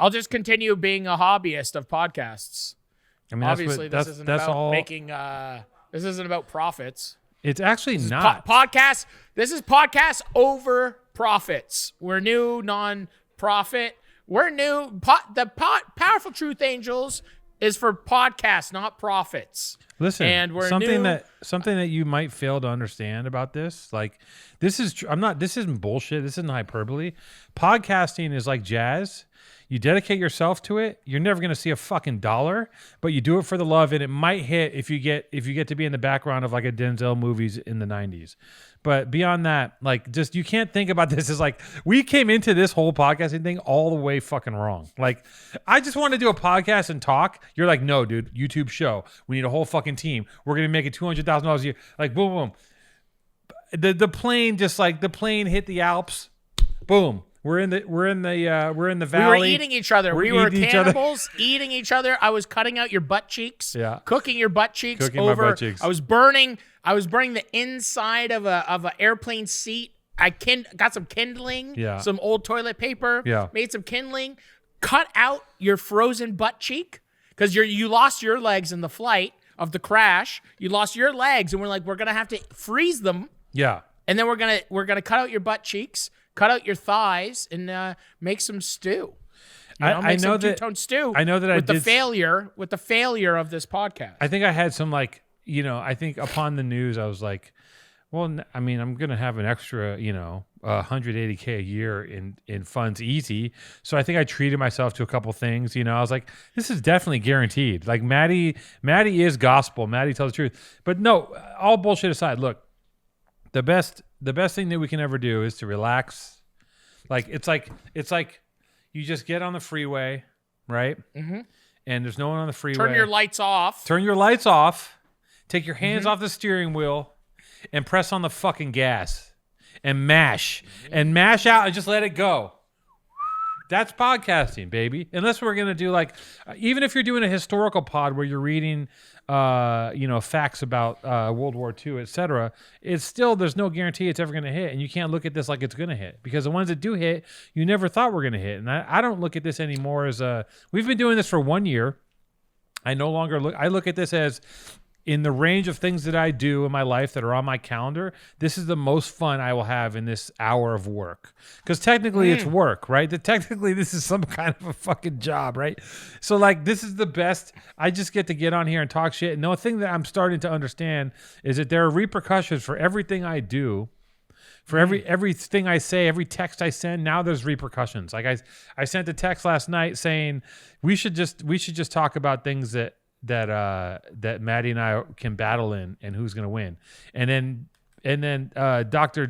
I'll just continue being a hobbyist of podcasts. I mean, obviously, this isn't about making. This isn't about profits. It's actually not podcast. This is podcasts over profits. We're new non-profit. We're new. Powerful Truth Angels is for podcasts, not profits. Listen, and we're something that you might fail to understand about this, like this isn't bullshit. This isn't hyperbole. Podcasting is like jazz. You dedicate yourself to it. You're never going to see a fucking dollar, but you do it for the love, and it might hit if you get to be in the background of like a Denzel movies in the 90s. But beyond that, like, just you can't think about this as like we came into this whole podcasting thing all the way fucking wrong. Like, I just want to do a podcast and talk. You're like, no, dude, YouTube show. We need a whole fucking team. We're gonna make it $200,000 a year. Like, boom, boom. The plane hit the Alps. Boom. We're in the valley. We were eating each other. We were cannibals eating each other. I was cutting out your butt cheeks. Yeah. Cooking your butt cheeks My butt cheeks. I was burning the inside of an airplane seat. I got some kindling. Yeah. Some old toilet paper. Yeah. Made some kindling. Cut out your frozen butt cheek because you lost your legs in the flight of the crash. You lost your legs, and we're gonna have to freeze them. Yeah. And then we're gonna cut out your butt cheeks. Cut out your thighs and make some stew. I know that two-tone stew. I know that with the failure of this podcast. I think I had some I think upon the news I was like, well, I mean, I'm gonna have an extra, $180K a year in funds easy. So I think I treated myself to a couple things. I was like, this is definitely guaranteed. Like Matty is gospel. Matty tells the truth. But no, all bullshit aside, look, the best thing that we can ever do is to relax. Like it's like you just get on the freeway, right? Mm-hmm. And there's no one on the freeway. Turn your lights off. Take your hands off the steering wheel and press on the fucking gas and mash out and just let it go. That's podcasting, baby. Unless we're going to do even if you're doing a historical pod where you're reading facts about World War II, etc., it's still, there's no guarantee it's ever going to hit. And you can't look at this like it's going to hit, because the ones that do hit, you never thought were going to hit. And I don't look at this anymore as we've been doing this for 1 year. I look at this as, in the range of things that I do in my life that are on my calendar, this is the most fun I will have in this hour of work. Because technically it's work, right? Technically this is some kind of a fucking job, right? So this is the best. I just get to get on here and talk shit. And the thing that I'm starting to understand is that there are repercussions for everything I do. For everything I say, every text I send, now there's repercussions. Like I sent a text last night saying we should just talk about things that Maddie and I can battle in, and who's going to win. And then Dr.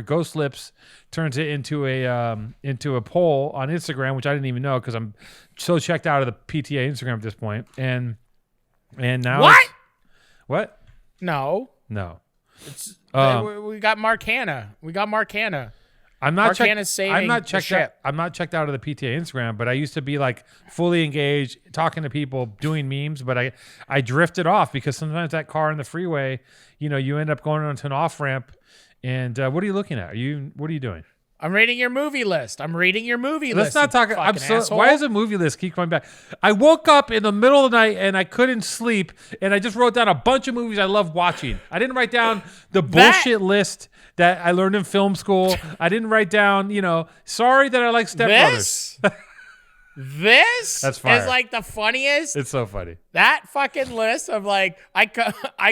Ghost Lips turns it into a poll on Instagram, which I didn't even know because I'm so checked out of the PTA Instagram at this point. And now what? No. It's we got Mark Hanna. I'm not checked out of the PTA Instagram, but I used to be fully engaged, talking to people, doing memes. But I drifted off because sometimes that car in the freeway, you end up going onto an off ramp. And what are you looking at? What are you doing? I'm reading your movie list. Let's not talk. Why does a movie list keep coming back? I woke up in the middle of the night and I couldn't sleep, and I just wrote down a bunch of movies I love watching. I didn't write down the bullshit list that I learned in film school. I didn't write down, sorry that I like Step Brothers. This That's fire. Is the funniest. It's so funny. That fucking list of I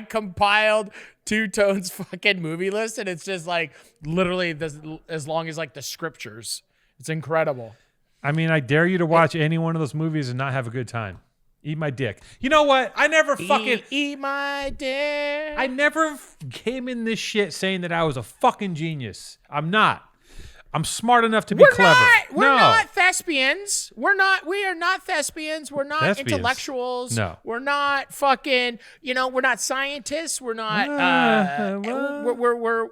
compiled Two Tone's fucking movie list, and it's just literally as long as the scriptures. It's incredible. I mean, I dare you to watch any one of those movies and not have a good time. Eat my dick. You know what? I never fucking eat my dick. I never came in this shit saying that I was a fucking genius. I'm not. I'm smart enough to be clever. We're not thespians. We are not thespians. We're not intellectuals. No. We're not fucking, we're not scientists. We're not, we're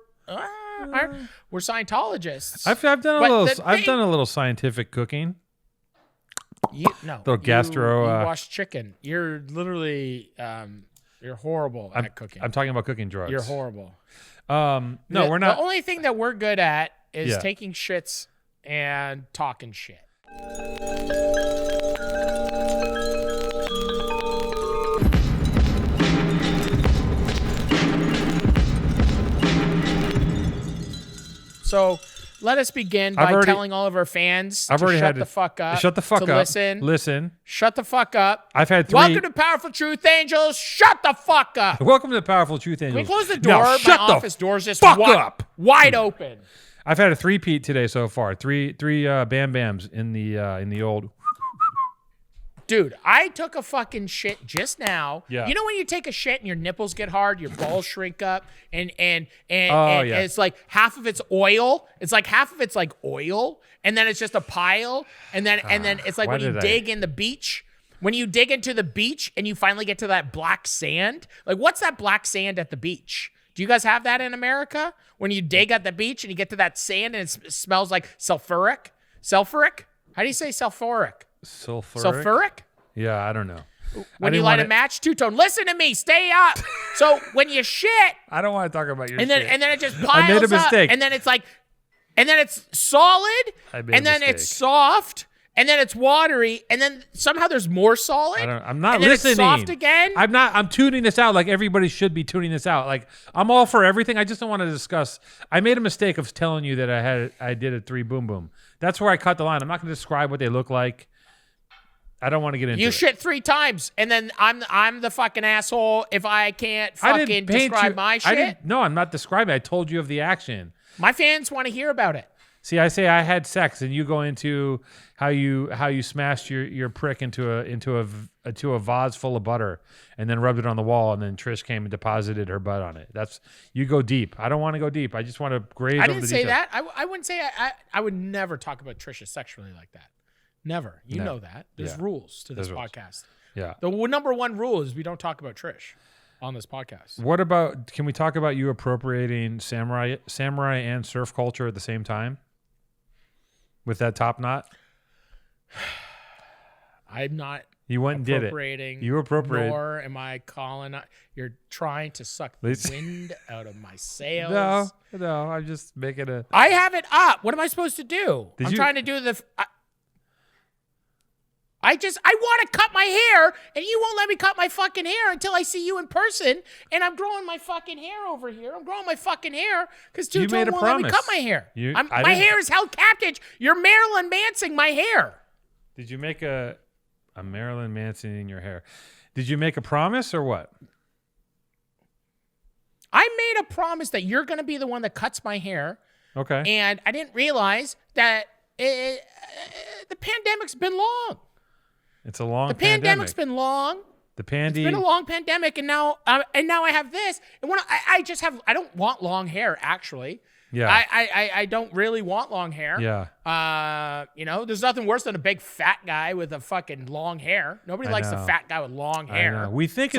Scientologists. I've done a little scientific cooking. Little gastro. You wash chicken. You're literally, you're horrible at cooking. I'm talking about cooking drugs. You're horrible. No, we're not. The only thing that we're good at is taking shits and talking shit. So let us begin by telling all of our fans to shut the fuck up. Shut the fuck up. Listen. Shut the fuck up. I've had 3. Welcome to Powerful Truth Angels. Shut the fuck up. Welcome to Powerful Truth Angels. Can we close the door? Now, My office door's just wide open. I've had a 3-peat today so far. Three Bam Bams in the old. Dude, I took a fucking shit just now. Yeah. You know when you take a shit and your nipples get hard, your balls shrink up, and it's like half of it's oil. It's like half of it's like oil, and then it's just a pile, and then it's like when you dig in the beach. When you dig into the beach and you finally get to that black sand, like what's that black sand at the beach? Do you guys have that in America? When you dig at the beach and you get to that sand and it smells like sulfuric? Sulfuric? How do you say sulfuric? Sulfuric? Yeah, I don't know. When you light a match, two-tone. Listen to me. Stay up. So when you shit. I don't want to talk about your shit. And then it just piles up. I made a mistake. And then it's like, and then it's solid. And then it's soft. And then it's watery. And then somehow there's more solid. I'm not and then listening. It's soft again. I'm tuning this out like everybody should be tuning this out. Like I'm all for everything. I just don't want to discuss. I made a mistake of telling you that I did a 3 boom boom. That's where I cut the line. I'm not going to describe what they look like. I don't want to get into it. You shit 3 times, and then I'm the fucking asshole if I can't fucking describe my shit. No, I'm not describing. I told you of the action. My fans want to hear about it. See, I say I had sex, and you go into how you smashed your prick into a vase full of butter, and then rubbed it on the wall, and then Trish came and deposited her butt on it. You go deep. I don't want to go deep. I just want to graze over the details. I didn't say that. I wouldn't say I would never talk about Trisha sexually like that. Never. You know that. There's rules to this podcast. Yeah. The number one rule is we don't talk about Trish on this podcast. What about, can we talk about you appropriating samurai and surf culture at the same time? With that top knot? I'm not You went and did it. You appropriated. Nor am I calling. You're trying to suck the wind out of my sails. No, I'm just making a. I have it up. What am I supposed to do? I'm trying to do the. I want to cut my hair, and you won't let me cut my fucking hair until I see you in person. And I'm growing my fucking hair over here. I'm growing my fucking hair because Two-Tone won't let me cut my hair. My hair is held captive. You're Marilyn Manson my hair. Did you make a Marilyn Manson in your hair? Did you make a promise or what? I made a promise that you're going to be the one that cuts my hair. Okay. And I didn't realize that the pandemic's been long. It's a long. The pandemic's been long. It's been a long pandemic, and now I have this. And when I don't want long hair actually. Yeah. I don't really want long hair. Yeah. There's nothing worse than a big fat guy with a fucking long hair. Nobody likes a fat guy with long hair. I know. We think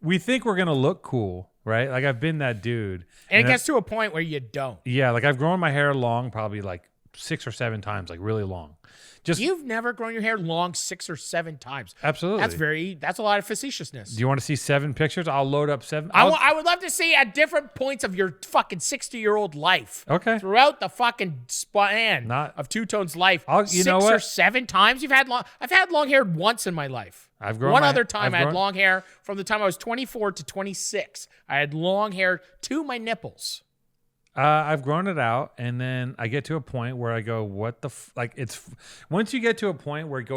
we think we're gonna look cool, right? Like I've been that dude. And it gets to a point where you don't. Yeah, like I've grown my hair long probably like 6 or 7 times, like really long. You've never grown your hair long 6 or 7 times. Absolutely. That's a lot of facetiousness. Do you want to see 7 pictures? I'll load up 7. I would love to see at different points of your fucking 60-year-old life. Okay. Throughout the fucking span of Two-Tone's life. 6 or 7 times you've had long. I've had long hair once in my life. I've grown one other time I had long hair from the time I was 24 to 26. I had long hair to my nipples. I've grown it out, and then I get to a point where I go, "What the once you get to a point where it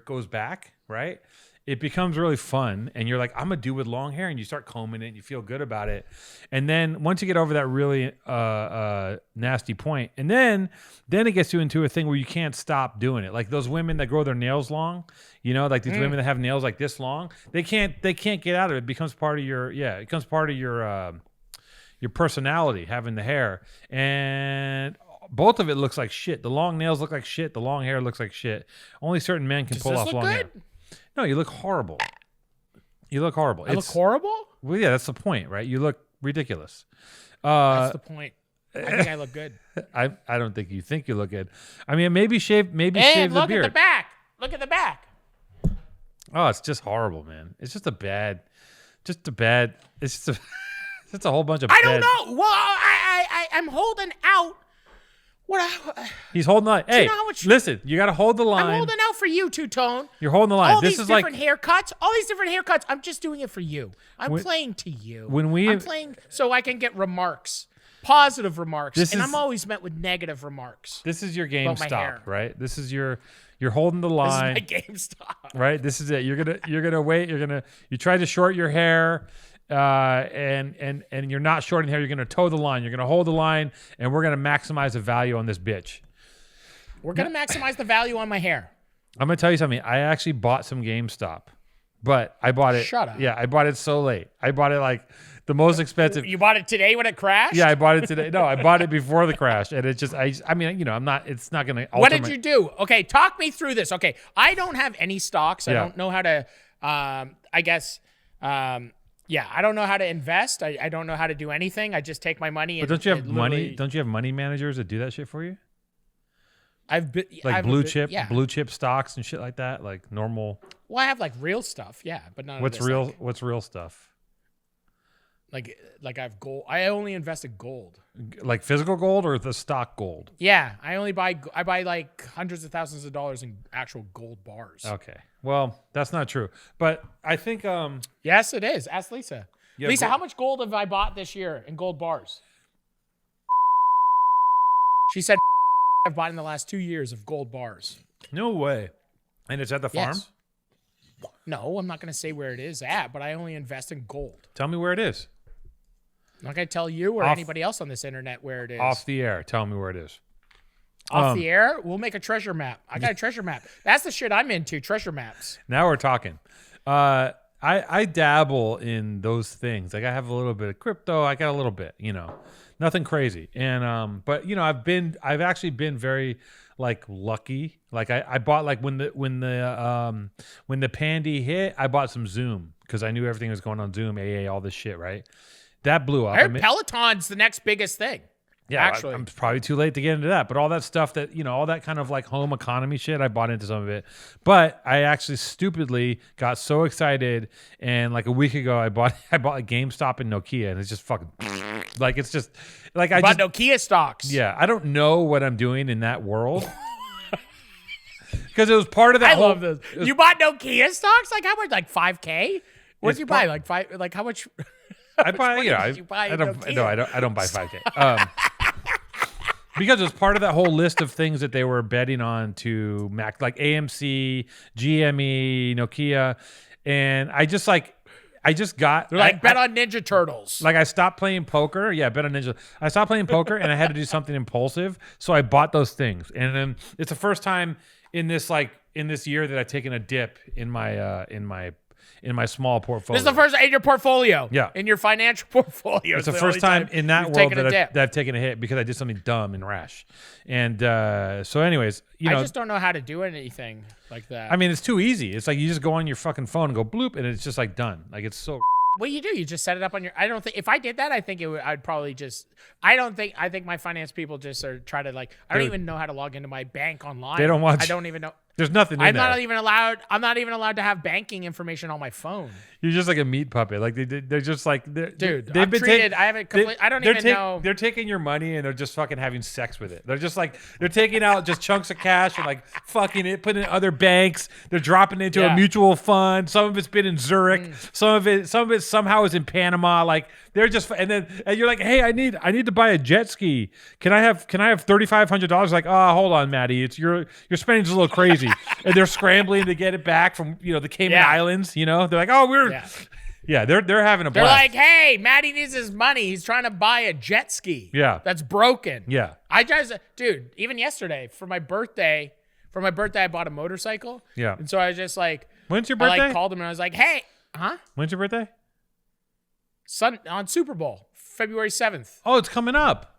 goes back, right? It becomes really fun, and you're like, I'm a dude with long hair, and you start combing it, and you feel good about it, and then once you get over that really nasty point, and then it gets you into a thing where you can't stop doing it. Like those women that grow their nails long, like these women that have nails like this long, they can't get out of it. It becomes part of your personality, having the hair, and both of it looks like shit. The long nails look like shit. The long hair looks like shit. Only certain men can pull off long hair. No, you look horrible. I look horrible? Well, yeah, that's the point, right? You look ridiculous. That's the point. I think I look good. I don't think you think you look good. I mean, maybe shave the beard. Look at the back. Look at the back. Oh, it's just horrible, man. It's just a bad. It's a whole bunch of. I don't know. Well, I'm holding out. He's holding out. Hey, listen, you got to hold the line. I'm holding out for you, Two-Tone. You're holding the line. All these different haircuts. I'm just doing it for you. I'm playing to you. I'm playing so I can get remarks. positive remarks, and I'm always met with negative remarks. This is your GameStop, right? This is you're holding the line. This is my GameStop, right? This is it. You're gonna wait. You try to short your hair, and you're not shorting hair. You're gonna toe the line. You're gonna hold the line, and we're gonna maximize the value on this bitch. We're gonna maximize the value on my hair. I'm gonna tell you something. I actually bought some GameStop, but I bought it. Shut up. Yeah, I bought it so late. I bought it like the most expensive. You bought it today when it crashed? Yeah, I bought it today. No, I bought it before the crash, and it just. I mean, I'm not. It's not gonna. What did you do? Okay, talk me through this. Okay, I don't have any stocks. I don't know how to. I guess. Yeah, I don't know how to invest. I don't know how to do anything. I just take my money. But don't you have money? Don't you have money managers that do that shit for you? Blue chip stocks and shit like that, like normal. Well, I have like real stuff, yeah, but none what's of this, real? like, what's real stuff? Like I have gold. I only invest in gold. Like physical gold or the stock gold? Yeah, I buy like hundreds of thousands of dollars in actual gold bars. Okay, well that's not true, but I think yes, it is. Ask Lisa. Yeah, Lisa, how much gold have I bought this year in gold bars? She said. I've bought in the last 2 years of gold bars. No way. And it's at the farm? Yes. No, I'm not going to say where it is at, but I only invest in gold. Tell me where it is. I'm not going to tell you or anybody else on this internet where it is. Off the air. Tell me where it is. Off the air? We'll make a treasure map. I got a treasure map. That's the shit I'm into, treasure maps. Now we're talking. I dabble in those things. Like I have a little bit of crypto. I got a little bit, nothing crazy. And but I've actually been very like lucky. Like I bought like when the pandy hit, I bought some Zoom because I knew everything was going on Zoom, AA, all this shit, right? That blew up. I heard Peloton's the next biggest thing. Yeah, actually, I'm probably too late to get into that, but all that stuff that, all that kind of like home economy shit, I bought into some of it. But I actually stupidly got so excited, and like a week ago, I bought like GameStop and Nokia, and it's just fucking like it's just like I bought Nokia stocks. Yeah, I don't know what I'm doing in that world because it was part of that. I love this. You bought Nokia stocks? Like how much? Like $5K? What did you buy? Like five? Like how much? I buy. I don't buy $5K. Because it's part of that whole list of things that they were betting on to Mac, like AMC, GME, Nokia, and I just got. They're like bet on Ninja Turtles. Like I stopped playing poker. Yeah, bet on Ninja. I stopped playing poker, and I had to do something impulsive, so I bought those things. And then it's the first time in this year that I've taken a dip in my small portfolio. This is the first in your portfolio. Yeah. In your financial portfolio. It's the first time in that world that I've taken a hit because I did something dumb and rash. And so anyways, I just don't know how to do anything like that. I mean, it's too easy. It's like you just go on your fucking phone and go bloop, and it's just like done. Like it's so. What you do? You just set it up on your. I don't think if I did that, I think I'd probably just. I think my finance people just are try to like. I don't even know how to log into my bank online. They don't want. I don't even know. There's nothing. I'm not even allowed to have banking information on my phone. You're just like a meat puppet. Like they're just like dude. They've been treated. I haven't. I don't even know. They're taking your money and they're just fucking having sex with it. They're just like they're taking out just chunks of cash and like fucking it, putting it in other banks. They're dropping it into a mutual fund. Some of it's been in Zurich. Some of it somehow is in Panama. Like they're just and you're like, hey, I need to buy a jet ski. Can I have $3,500? Like, oh, hold on, Maddie. It's your spending's a little crazy. And they're scrambling to get it back from the Cayman Islands. They're like, oh, they're having a blast. They're like, hey, Maddie needs his money. He's trying to buy a jet ski. Yeah, that's broken. Yeah, dude. Even yesterday for my birthday, I bought a motorcycle. Yeah, and so I was just like, when's your birthday? I called him and I was like, hey, huh? When's your birthday? On Super Bowl, February 7th. Oh, it's coming up.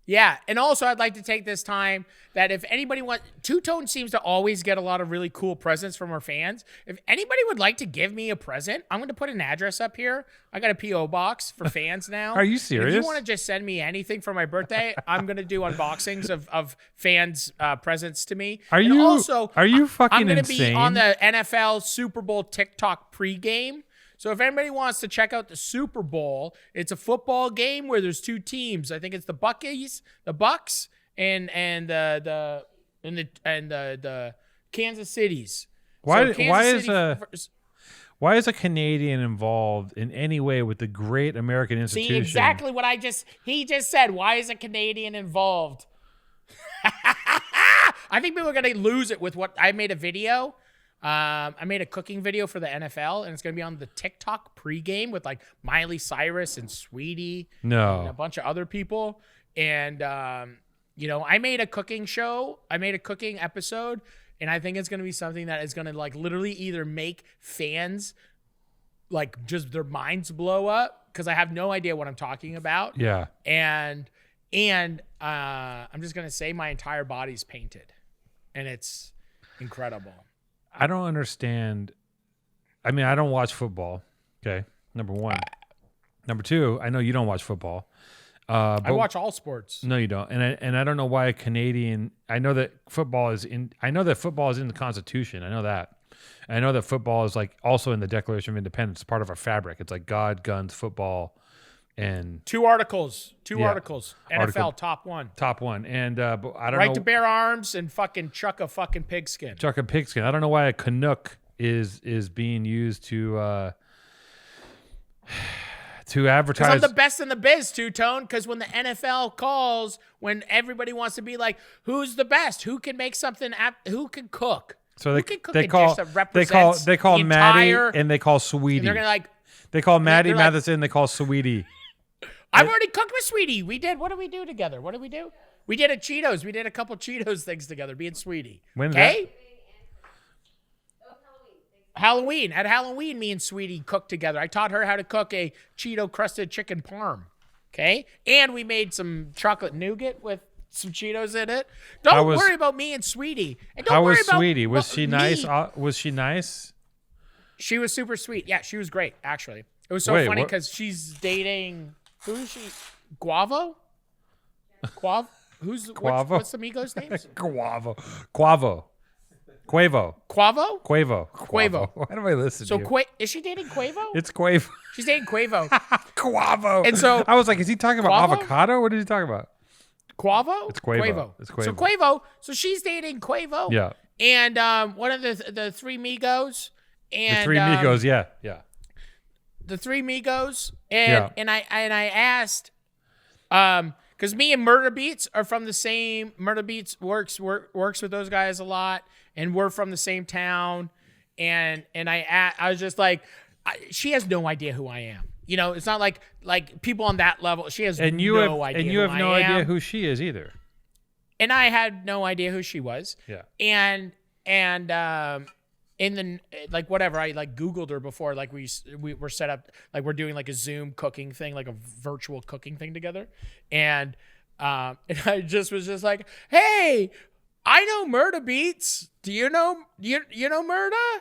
Yeah, and also I'd like to take this time that if anybody wants, Two Tone seems to always get a lot of really cool presents from our fans. If anybody would like to give me a present, I'm going to put an address up here. I got a P.O. box for fans now. Are you serious? If you want to just send me anything for my birthday, I'm going to do unboxings of fans' presents to me. Are you fucking insane? I'm going to be on the NFL Super Bowl TikTok pregame. So if anybody wants to check out the Super Bowl, it's a football game where there's two teams. I think it's the Bucks, and the Kansas Cities. Why Why is a Canadian involved in any way with the great American institution? See, exactly what he just said. Why is a Canadian involved? I think people are going to lose it with what I made a video. I made a cooking video for the NFL, and it's going to be on the TikTok pregame with like Miley Cyrus and Sweetie and a bunch of other people. And, I made a cooking show. I made a cooking episode, and I think it's going to be something that is going to like literally either make fans like just their minds blow up because I have no idea what I'm talking about. Yeah. And I'm just going to say my entire body's painted, and it's incredible. I don't understand. I mean, I don't watch football. Okay. Number one. Number two, I know you don't watch football. I watch all sports. No, you don't. And I don't know why a Canadian. I know that football is in the Constitution. I know that. I know that football is like also in the Declaration of Independence. It's part of our fabric. It's like God, guns, football, and two articles. NFL top one. And but I don't know. Right to bear arms and fucking chuck a fucking pigskin. I don't know why a Canuck is being used to advertise. Because I'm the best in the biz, Two-Tone. Because when the NFL calls, when everybody wants to be like, who's the best? Who can make something? Who can cook? So they call Matty and they call Sweetie. And they're gonna like. They call Matty Matheson. They call Sweetie. I've already cooked with Sweetie. We did. What did we do together? What did we do? We did a Cheetos. We did a couple Cheetos things together, being Sweetie. When's that? Halloween. At Halloween, me and Sweetie cooked together. I taught her how to cook a Cheeto-crusted chicken parm. Okay? And we made some chocolate nougat with some Cheetos in it. Don't worry about me and Sweetie. And don't worry about Sweetie? Was she nice? Was she nice? She was super sweet. Yeah, she was great, actually. It was so funny because she's dating... Who is she? Guavo? Who's Quavo? What's the Migos names? Quavo. Quavo? Quavo. Why do I listen to you? Is she dating Quavo? It's Quavo. She's dating Quavo. Quavo. And so I was like, is he talking about avocado? What is he talking about? Quavo? It's Quavo. It's Quavo. So she's dating Quavo. Yeah. And one of the three Migos. And the three Migos, yeah. The three Migos, and I asked, because me and Murder Beats are from the same. Murder Beats works with those guys a lot, and we're from the same town. And I was just like, she has no idea who I am. You know, it's not like people on that level. She has no idea. And you have no idea who she is either. And I had no idea who she was. Yeah. And in the like whatever, I like Googled her before, like we were set up, like we're doing like a Zoom cooking thing, like a virtual cooking thing together, and I just was just like, hey, I know Murda Beats. Do you know Murda?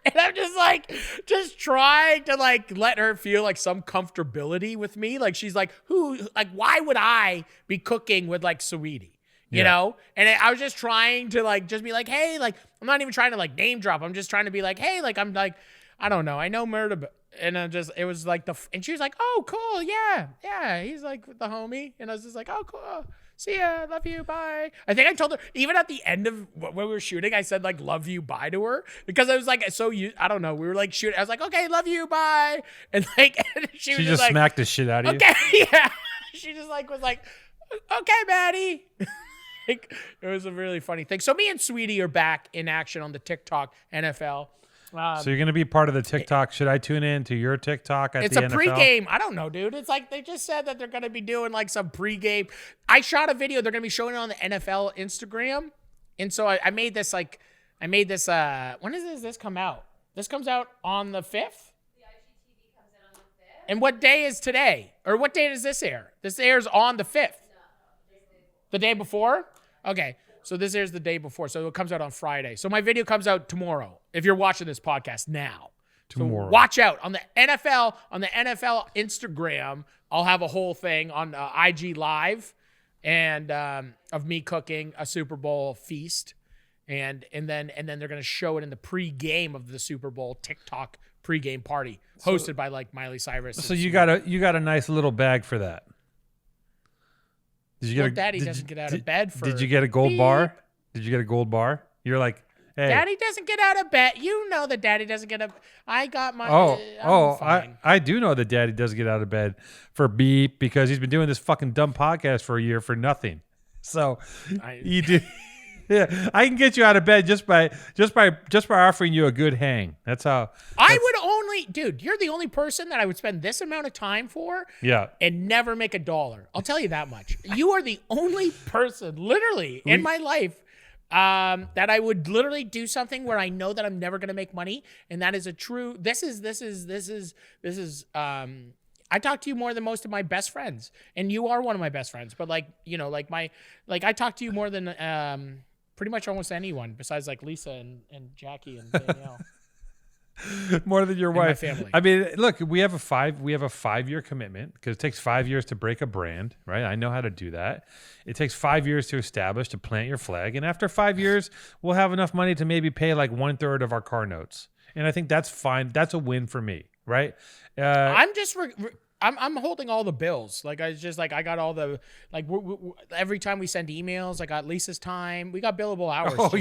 And I'm just like, just trying to like let her feel like some comfortability with me. Like she's like, why would I be cooking with like Sweetie? You know? And I was just trying to like, just be like, hey, like, I'm not even trying to like name drop. I'm just trying to be like, hey, like, I'm like, I don't know. I know Murda. And it was like and she was like, oh, cool. Yeah. He's like the homie. And I was just like, oh, cool. See ya. Love you. Bye. I think I told her, even at the end of when we were shooting, I said like, love you. Bye to her. Because I was like, I don't know. We were like shooting. I was like, okay, love you. Bye. And like, and she was just like, smacked the shit out of you. Okay. Yeah. She just like was like, okay, Maddie. It was a really funny thing. So me and Sweetie are back in action on the TikTok NFL. So you're going to be part of the TikTok. Should I tune in to your TikTok at the NFL? It's a pregame. I don't know, dude. It's like they just said that they're going to be doing like some pregame. I shot a video. They're going to be showing it on the NFL Instagram. And so I made this when does this come out? This comes out on the 5th? The IGTV comes out on the 5th. And what day is today? Or what day does this air? This airs on the 5th. The day before? Okay, so this airs the day before, so it comes out on Friday. So my video comes out tomorrow, if you're watching this podcast now. Tomorrow. So watch out. On the NFL Instagram, I'll have a whole thing on IG Live and of me cooking a Super Bowl feast. And then they're going to show it in the pregame of the Super Bowl TikTok pregame party, hosted by like Miley Cyrus. So you got a nice little bag for that. Daddy doesn't get out of bed for. Did you get a gold bar? Did you get a gold bar? You're like, Daddy doesn't get out of bed. You know that Daddy doesn't get up. I got my. I do know that Daddy does get out of bed for beep because he's been doing this fucking dumb podcast for a year for nothing. So you do. Yeah, I can get you out of bed just by offering you a good hang. That's how. Dude, you're the only person that I would spend this amount of time for. Yeah. And never make $1. I'll tell you that much. You are the only person, literally, in my life. That I would literally do something where I know that I'm never going to make money. And that is a true, I talk to you more than most of my best friends, and you are one of my best friends, but I talk to you more than, pretty much almost anyone besides like Lisa and Jackie and Danielle. More than your wife. My family. I mean, look, we have a 5-year commitment because it takes 5 years to break a brand, right? I know how to do that. It takes 5 years to establish, to plant your flag. And after 5 years, we'll have enough money to maybe pay like 1/3 of our car notes. And I think that's fine. That's a win for me, right? I'm holding all the bills. Like I got all the every time we send emails, I got Lisa's time. We got billable hours. Oh,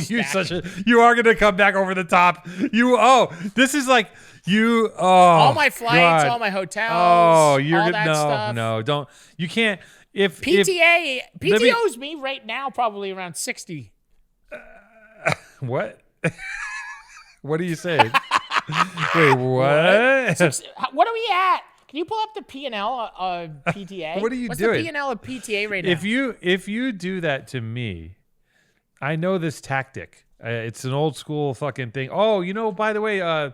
you are gonna come back over the top. This is like you. Oh, all my flights, God. all my hotels. Oh, you're all that stuff. No, don't. You can't. If PTO's me right now, probably around 60. What? What are you saying? Wait, what? What are we at? Can you pull up the P&L of PTA? What are you What's doing? What's the P&L of PTA right now? If you do that to me, I know this tactic. It's an old school fucking thing. Oh, by the way, I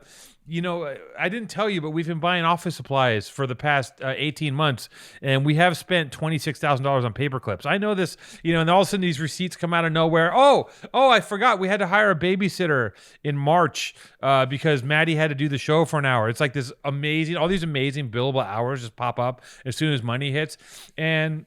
didn't tell you, but we've been buying office supplies for the past 18 months, and we have spent $26,000 on paper clips. I know this, and all of a sudden these receipts come out of nowhere. Oh, I forgot. We had to hire a babysitter in March because Maddie had to do the show for an hour. It's like all these amazing billable hours just pop up as soon as money hits. And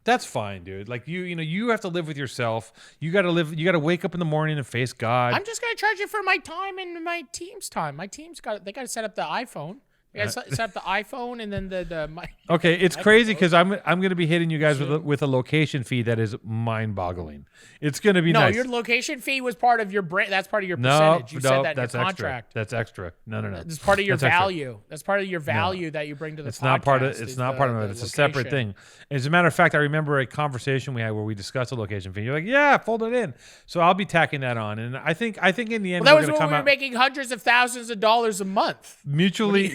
that's fine, dude. Like you have to live with yourself. You got to wake up in the morning and face God. I'm just going to charge you for my time and my team's time. My team's got to set up the iPhone. They got to set up the iPhone and then my. Okay, it's crazy because I'm going to be hitting you guys with a location fee that is mind-boggling. It's going to be nice. No, your location fee was part of your brand. That's part of your percentage. You said that in your contract. That's extra. No. It's part of your value. Extra. That's part of your value that you bring to the podcast. It's not part of it. It's a separate thing. As a matter of fact, I remember a conversation we had where we discussed a location fee. You're like, yeah, fold it in. So I'll be tacking that on. And I think in the end, that was when we were making hundreds of thousands of dollars a month. Mutually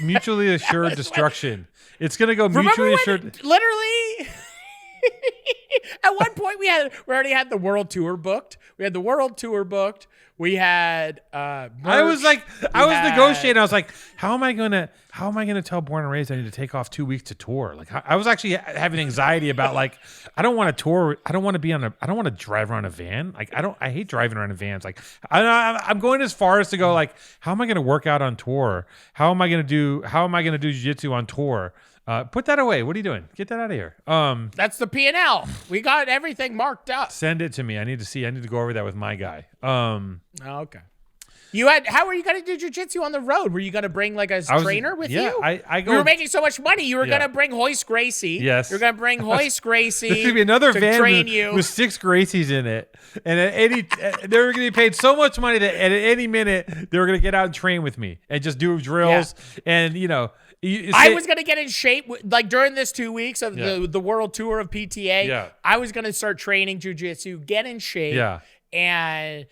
assured destruction. It's going to go mutually assured. Literally, at one point we already had the world tour booked. We had merch. I was negotiating. I was like, how am I gonna tell Born and Raised I need to take off 2 weeks to tour? Like I was actually having anxiety about like I don't want to tour. I don't want to drive around a van. Like I hate driving around in vans. Like I'm going as far as to go like, how am I gonna work out on tour? How am I gonna do jiu-jitsu on tour? Put that away. What are you doing? Get that out of here. That's the P&L. We got everything marked up. Send it to me. I need to go over that with my guy. Okay. How were you going to do jiu-jitsu on the road? Were you going to bring like a trainer with you? Yeah, we were making so much money. You were going to bring Hoist Gracie. Yes. You're going to bring Hoist Gracie. There's going to be another van train you. with 6 Gracies in it. And they were going to be paid so much money that at any minute they were going to get out and train with me and just do drills. Yeah. And, I was going to get in shape like during this 2 weeks of the world tour of PTA. Yeah. I was going to start training jiu-jitsu, get in shape. Yeah. And,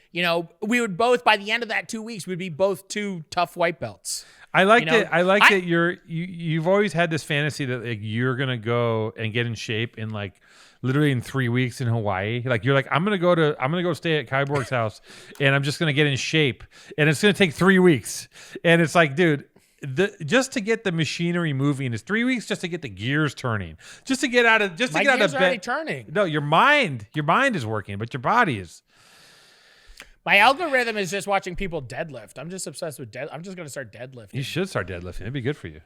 we would both, by the end of that 2 weeks, we'd be both 2 tough white belts. I like that you've always had this fantasy that like you're going to go and get in shape in like literally in 3 weeks in Hawaii. Like you're like, I'm going to go stay at Kyborg's house and I'm just going to get in shape and it's going to take 3 weeks. And it's like, dude, just to get the machinery moving is 3 weeks just to get the gears turning. Just to get out of bed. My gears are already turning. No, your mind is working, but your body is. My algorithm is just watching people deadlift. I'm just obsessed with I'm just going to start deadlifting. You should start deadlifting. It'd be good for you.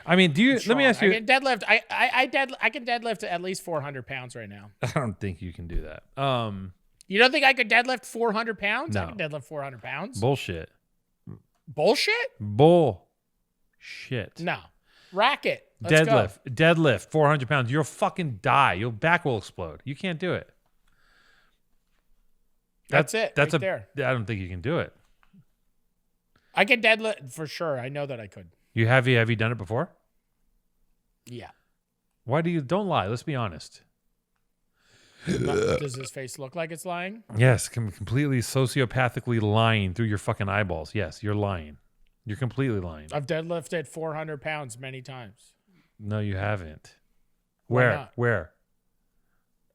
I mean, let me ask you. I can deadlift. I can deadlift at least 400 pounds right now. I don't think you can do that. You don't think I could deadlift 400 pounds? No. I can deadlift 400 pounds. Bullshit. Bullshit? No. Racket. Let's Deadlift 400 pounds. You'll fucking die. Your back will explode. You can't do it. That's it. That's there. I don't think you can do it. I can deadlift for sure. I know that I could. Have you done it before? Yeah. Why don't lie? Let's be honest. Does his face look like it's lying? Yes, completely sociopathically lying through your fucking eyeballs. Yes, you're lying. You're completely lying. I've deadlifted 400 pounds many times. No, you haven't. Where?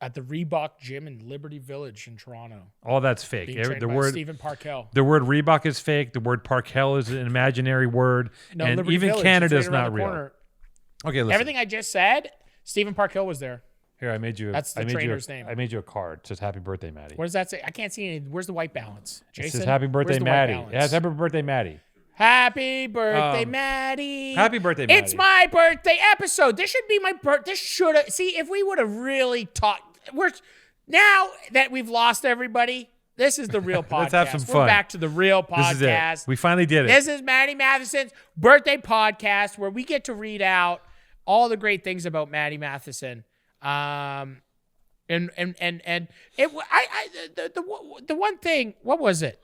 At the Reebok gym in Liberty Village in Toronto. All that's fake. The word Stephen Parkell. The word Reebok is fake. The word Parkell is an imaginary word. No, and Liberty even Village, Canada right is not real. Corner. Okay, listen. Everything I just said, Stephen Parkell was there. Here, I made you. That's the trainer's name. I made you a card. It says "Happy Birthday, Maddie." What does that say? I can't see any. Where's the white balance? Jason? It says "Happy Birthday, Maddie." It has "Happy Birthday, Maddie." Happy birthday, Maddie. Happy birthday, Maddie. It's my birthday episode. This should be my birthday. This should have. See, if we would have really talked. Now that we've lost everybody, this is the real podcast. Let's have some fun. We're back to the real podcast. This is it. We finally did it. This is Matty Matheson's birthday podcast where we get to read out all the great things about Matty Matheson. And the one thing, what was it?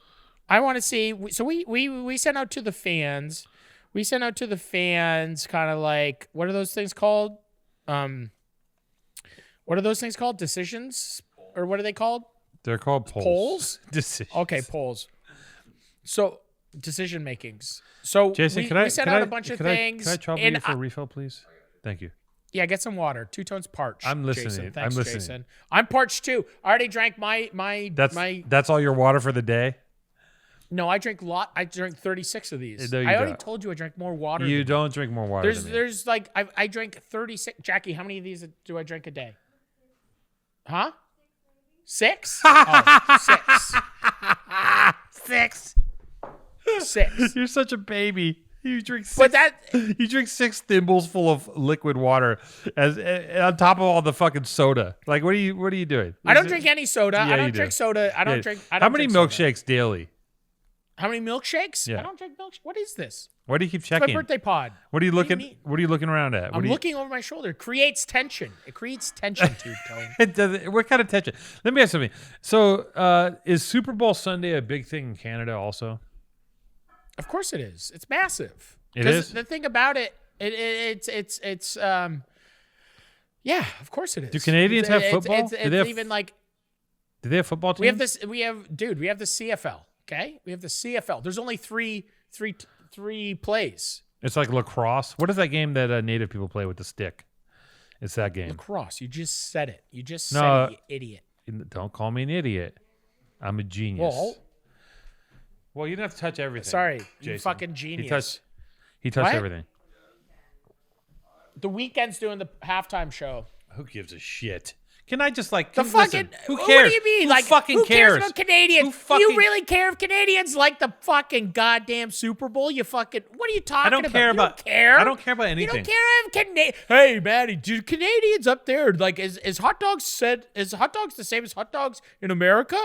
I want to see. So we sent out to the fans. We sent out to the fans kind of like, what are those things called? What are those things called? Decisions? Or what are they called? They're called polls. Polls? Decisions. Okay, polls. So decision makings. So Jason, we sent out a bunch of things. Can I trouble you for a refill, please? Thank you. Yeah, get some water. 2 tones parched. I'm listening. Jason. Thanks, I'm listening. Jason. I'm parched too. I already drank my. That's all your water for the day? No, I drink 36 of these. No, I already told you I drank more water. You don't drink more water. There's like I drank 36. Jackie, how many of these do I drink a day? Huh? 6? Oh, 6. 6. You're such a baby. You drink 6 thimbles full of liquid water as on top of all the fucking soda. Like, what are you doing? I don't drink any soda. Yeah, I don't drink soda. I don't drink. How many milkshakes daily? How many milkshakes? Yeah. I don't drink milkshakes. What is this? Why do you keep checking? It's my birthday pod. What are you looking? What are you looking around at? I'm looking over my shoulder. It creates tension. It creates tension, Two Tone. What kind of tension? Let me ask something. So, is Super Bowl Sunday a big thing in Canada also? Of course it is. It's massive. It is. The thing about it, it's yeah, of course it is. Do Canadians have football? Do they have football teams? We have this. We have the CFL. Okay, we have the CFL. There's only three plays. It's like lacrosse. What is that game that native people play with the stick? It's that game. Lacrosse. You just said it. You just said it, you idiot. Don't call me an idiot. I'm a genius. Well, you don't have to touch everything. Sorry, Jason. you fucking genius. He touched everything. The Weeknd's doing the halftime show. Who gives a shit? Can I just like the fucking? Who cares? What do you mean? Who fucking cares about Canadians? Do you really care if Canadians like the fucking goddamn Super Bowl? You fucking. What are you talking about? I don't care about anything. You don't care if Canadians. Hey, Maddie, do Canadians up there like is hot dogs the same as hot dogs in America?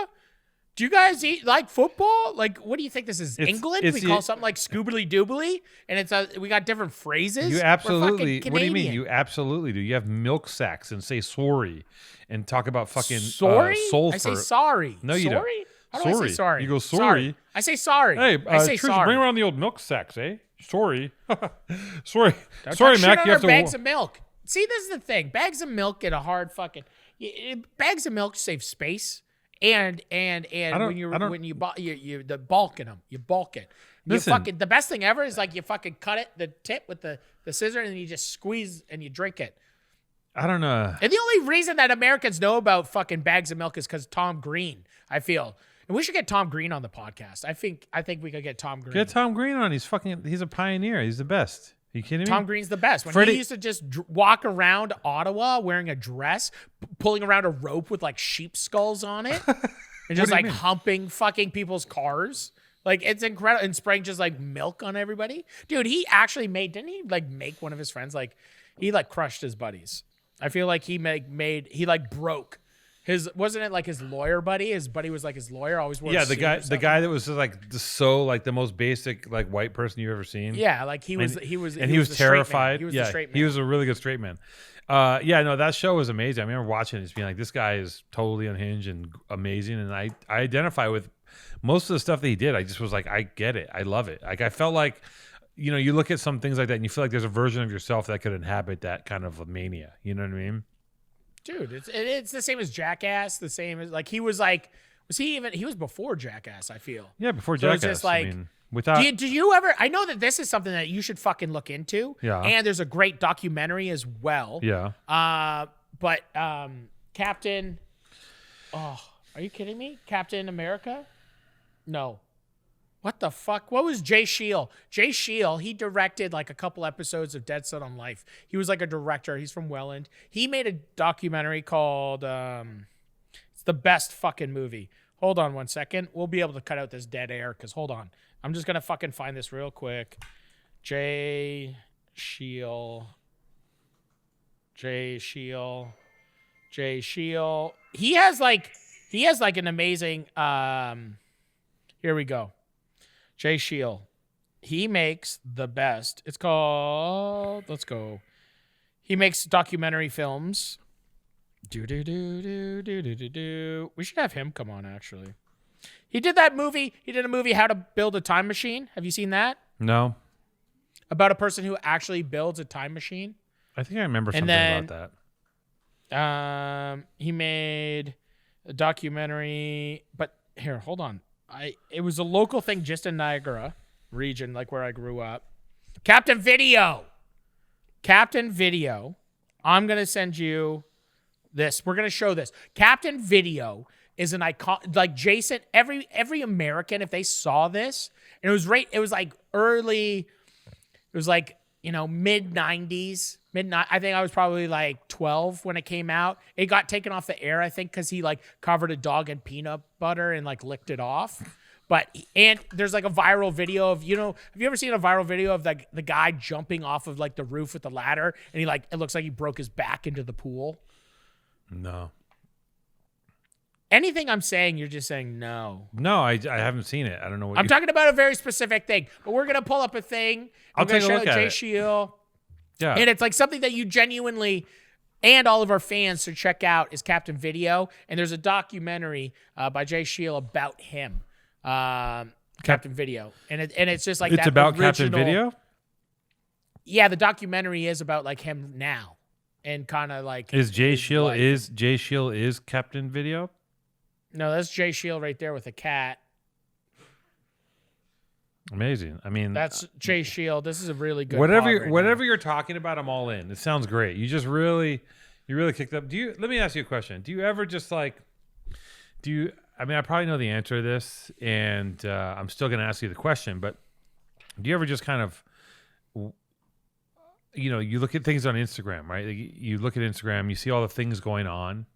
Do you guys eat like football? Like, what do you think this is? England? We call something like scoobly doobly, and we got different phrases. You absolutely. What do you mean? You absolutely do. You have milk sacks and say sorry, and talk about fucking sorry. Sulfur. I say sorry. No, you sorry? don't. How do I say sorry? You go sorry. I say sorry. Hey, I say Trish, sorry. bring around the old milk sacks, eh? Sorry. Sorry, shit Mac. On you have to bags of milk. See, this is the thing. Bags of milk get a hard fucking. Bags of milk save space. And when you bulk in them, you bulk it. The best thing ever is like you fucking cut it the tip with the scissor and then you just squeeze and you drink it. I don't know. And the only reason that Americans know about fucking bags of milk is because Tom Green. I feel, and we should get Tom Green on the podcast. I think we could get Tom Green. Get Tom Green on. He's a pioneer. He's the best. Are you kidding me? Tom Green's the best. When he used to just walk around Ottawa wearing a dress, pulling around a rope with like sheep skulls on it, and just like humping fucking people's cars. Like, it's incredible. And spraying just like milk on everybody. Dude, he actually didn't he like make one of his friends, like he like crushed his buddies. I feel like he broke Wasn't it like his lawyer buddy? His buddy was like his lawyer. Always wore. Yeah, the guy that was just like the most basic like white person you've ever seen. Yeah, like he was terrified. He was the straight man. He was a really good straight man. That show was amazing. I remember watching it, just being like, this guy is totally unhinged and amazing, and I identify with most of the stuff that he did. I just was like, I get it. I love it. Like I felt like, you look at some things like that, and you feel like there's a version of yourself that could inhabit that kind of mania. You know what I mean? Dude, it's the same as Jackass. The same as like he was like, he was before Jackass? I feel. Yeah, before Jackass. It's just like, without. Do you ever? I know that this is something that you should fucking look into. Yeah. And there's a great documentary as well. Yeah. But Captain. Oh, are you kidding me? Captain America? No. What the fuck? What was Jay Shiel? Jay Shiel, he directed like a couple episodes of Dead Set on Life. He was like a director. He's from Welland. He made a documentary called it's the best fucking movie. Hold on one second. We'll be able to cut out this dead air because hold on. I'm just going to fucking find this real quick. Jay Shiel. He has like an amazing here we go. Jay Shiel. He makes the best. It's called, let's go. He makes documentary films. We should have him come on, actually. He did that movie. He did a movie, How to Build a Time Machine. Have you seen that? No. About a person who actually builds a time machine. I think I remember something about that. He made a documentary, but here, hold on. It was a local thing just in Niagara region, like where I grew up. Captain Video. I'm going to send you this. We're going to show this. Captain Video is an icon. Like Jason, every American, if they saw this, and it was like mid 90s. I think I was probably like 12 when it came out. It got taken off the air, I think, because he like covered a dog in peanut butter and like licked it off. And there's like a viral video of, have you ever seen a viral video of like the guy jumping off of like the roof with the ladder and it looks like he broke his back into the pool? No. Anything I'm saying, you're just saying no. No, I haven't seen it. I don't know what I'm talking about a very specific thing, but we're going to pull up a thing. I'll take a look at Jay it. Shiel. Yeah. And it's like something that you genuinely and all of our fans should check out is Captain Video. And there's a documentary by Jay Shiel about him, Captain Video. And it's just like it's that about original, Captain Video? Yeah, the documentary is about like him now and kind of like Jay Shiel is Captain Video? No, that's Jay Shiel right there with a cat. Amazing. I mean, that's Jay Shiel. This is a really good. Whatever you're talking about, I'm all in. It sounds great. You really kicked up. Let me ask you a question. Do you ever just like? I mean, I probably know the answer to this, and I'm still going to ask you the question. But do you ever just kind of, you look at things on Instagram, right? You look at Instagram, you see all the things going on.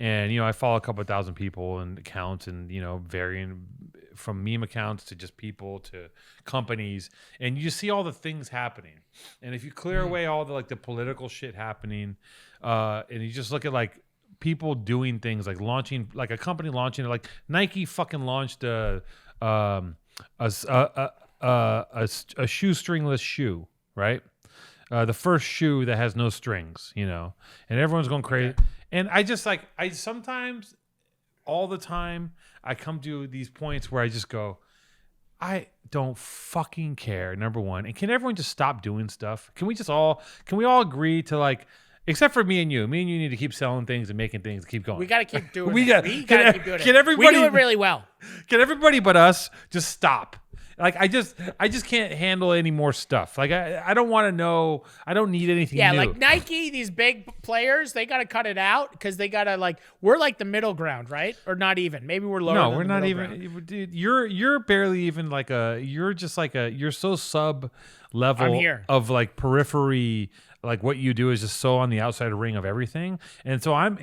And, I follow a couple of thousand people and accounts and, varying from meme accounts to just people to companies. And you just see all the things happening. And if you clear away all the political shit happening and you just look at people doing things like launching, like a company launching, like Nike fucking launched a shoestringless shoe, right? The first shoe that has no strings, and everyone's going crazy. Okay. And I sometimes, all the time, I come to these points where I just go, I don't fucking care, number one. And can everyone just stop doing stuff? Can we all agree to except for me and you need to keep selling things and making things and keep going. We got to keep doing it. We got to keep doing it. We do it really well. Can everybody but us just stop? I just can't handle any more stuff. I don't want to know. I don't need anything new. Yeah, Nike, these big players, they got to cut it out because they got to we're like the middle ground, right? Or not even. Maybe we're lower. No, we're not even. Ground. Dude, you're barely even you're so sub level of periphery. What you do is just so on the outside ring of everything, and so I'm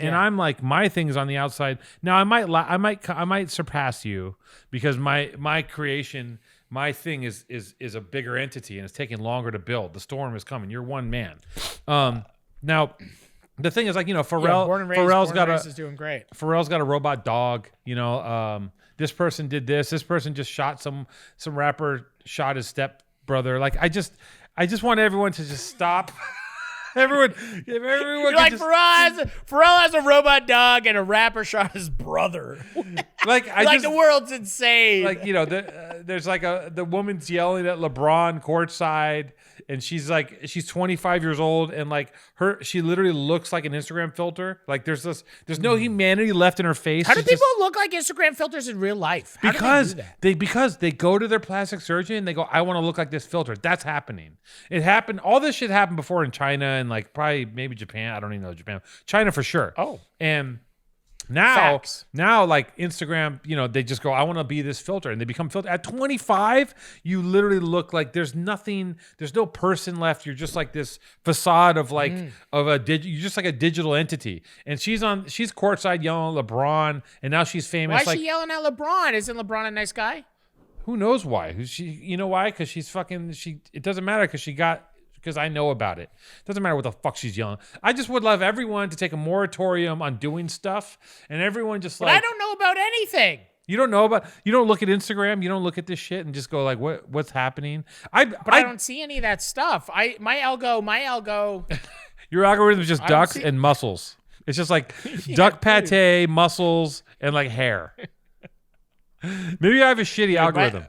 my thing is on the outside. Now I might surpass you because my creation. My thing is a bigger entity and it's taking longer to build. The storm is coming. You're one man. Now, The thing is, like, Pharrell's got is doing great. Pharrell's got a robot dog. This person did this. This person just shot some rapper shot his stepbrother. Like, I just want everyone to just stop. Everyone like Pharrell has a robot dog and a rapper shot his brother. Like the world's insane. Like, there's like the woman's yelling at LeBron courtside, and she's 25 years old, and like she literally looks like an Instagram filter. Like there's no humanity left in her face. How do people look like Instagram filters in real life? How because do they do that? because they go to their plastic surgeon and they go, I want to look like this filter. That's happening. It happened. All this shit happened before in China and like probably maybe Japan. I don't even know Japan. China for sure. Oh, and now like Instagram, they just go, I want to be this filter, and they become filter. At 25, you literally look like there's no person left. You're just like this facade of like you're just like a digital entity. And she's courtside yelling at LeBron, and now she's famous. Why is she yelling at LeBron? Isn't LeBron a nice guy? Who knows why? Why? Because she's it doesn't matter because I know about it. Doesn't matter what the fuck she's yelling. I just would love everyone to take a moratorium on doing stuff, and everyone just But I don't know about anything. You don't look at Instagram, you don't look at this shit and just go like, what's happening? I don't see any of that stuff. My algo. Your algorithm is just ducks and mussels. It's just like duck pate, mussels, and like hair. Maybe I have a shitty algorithm.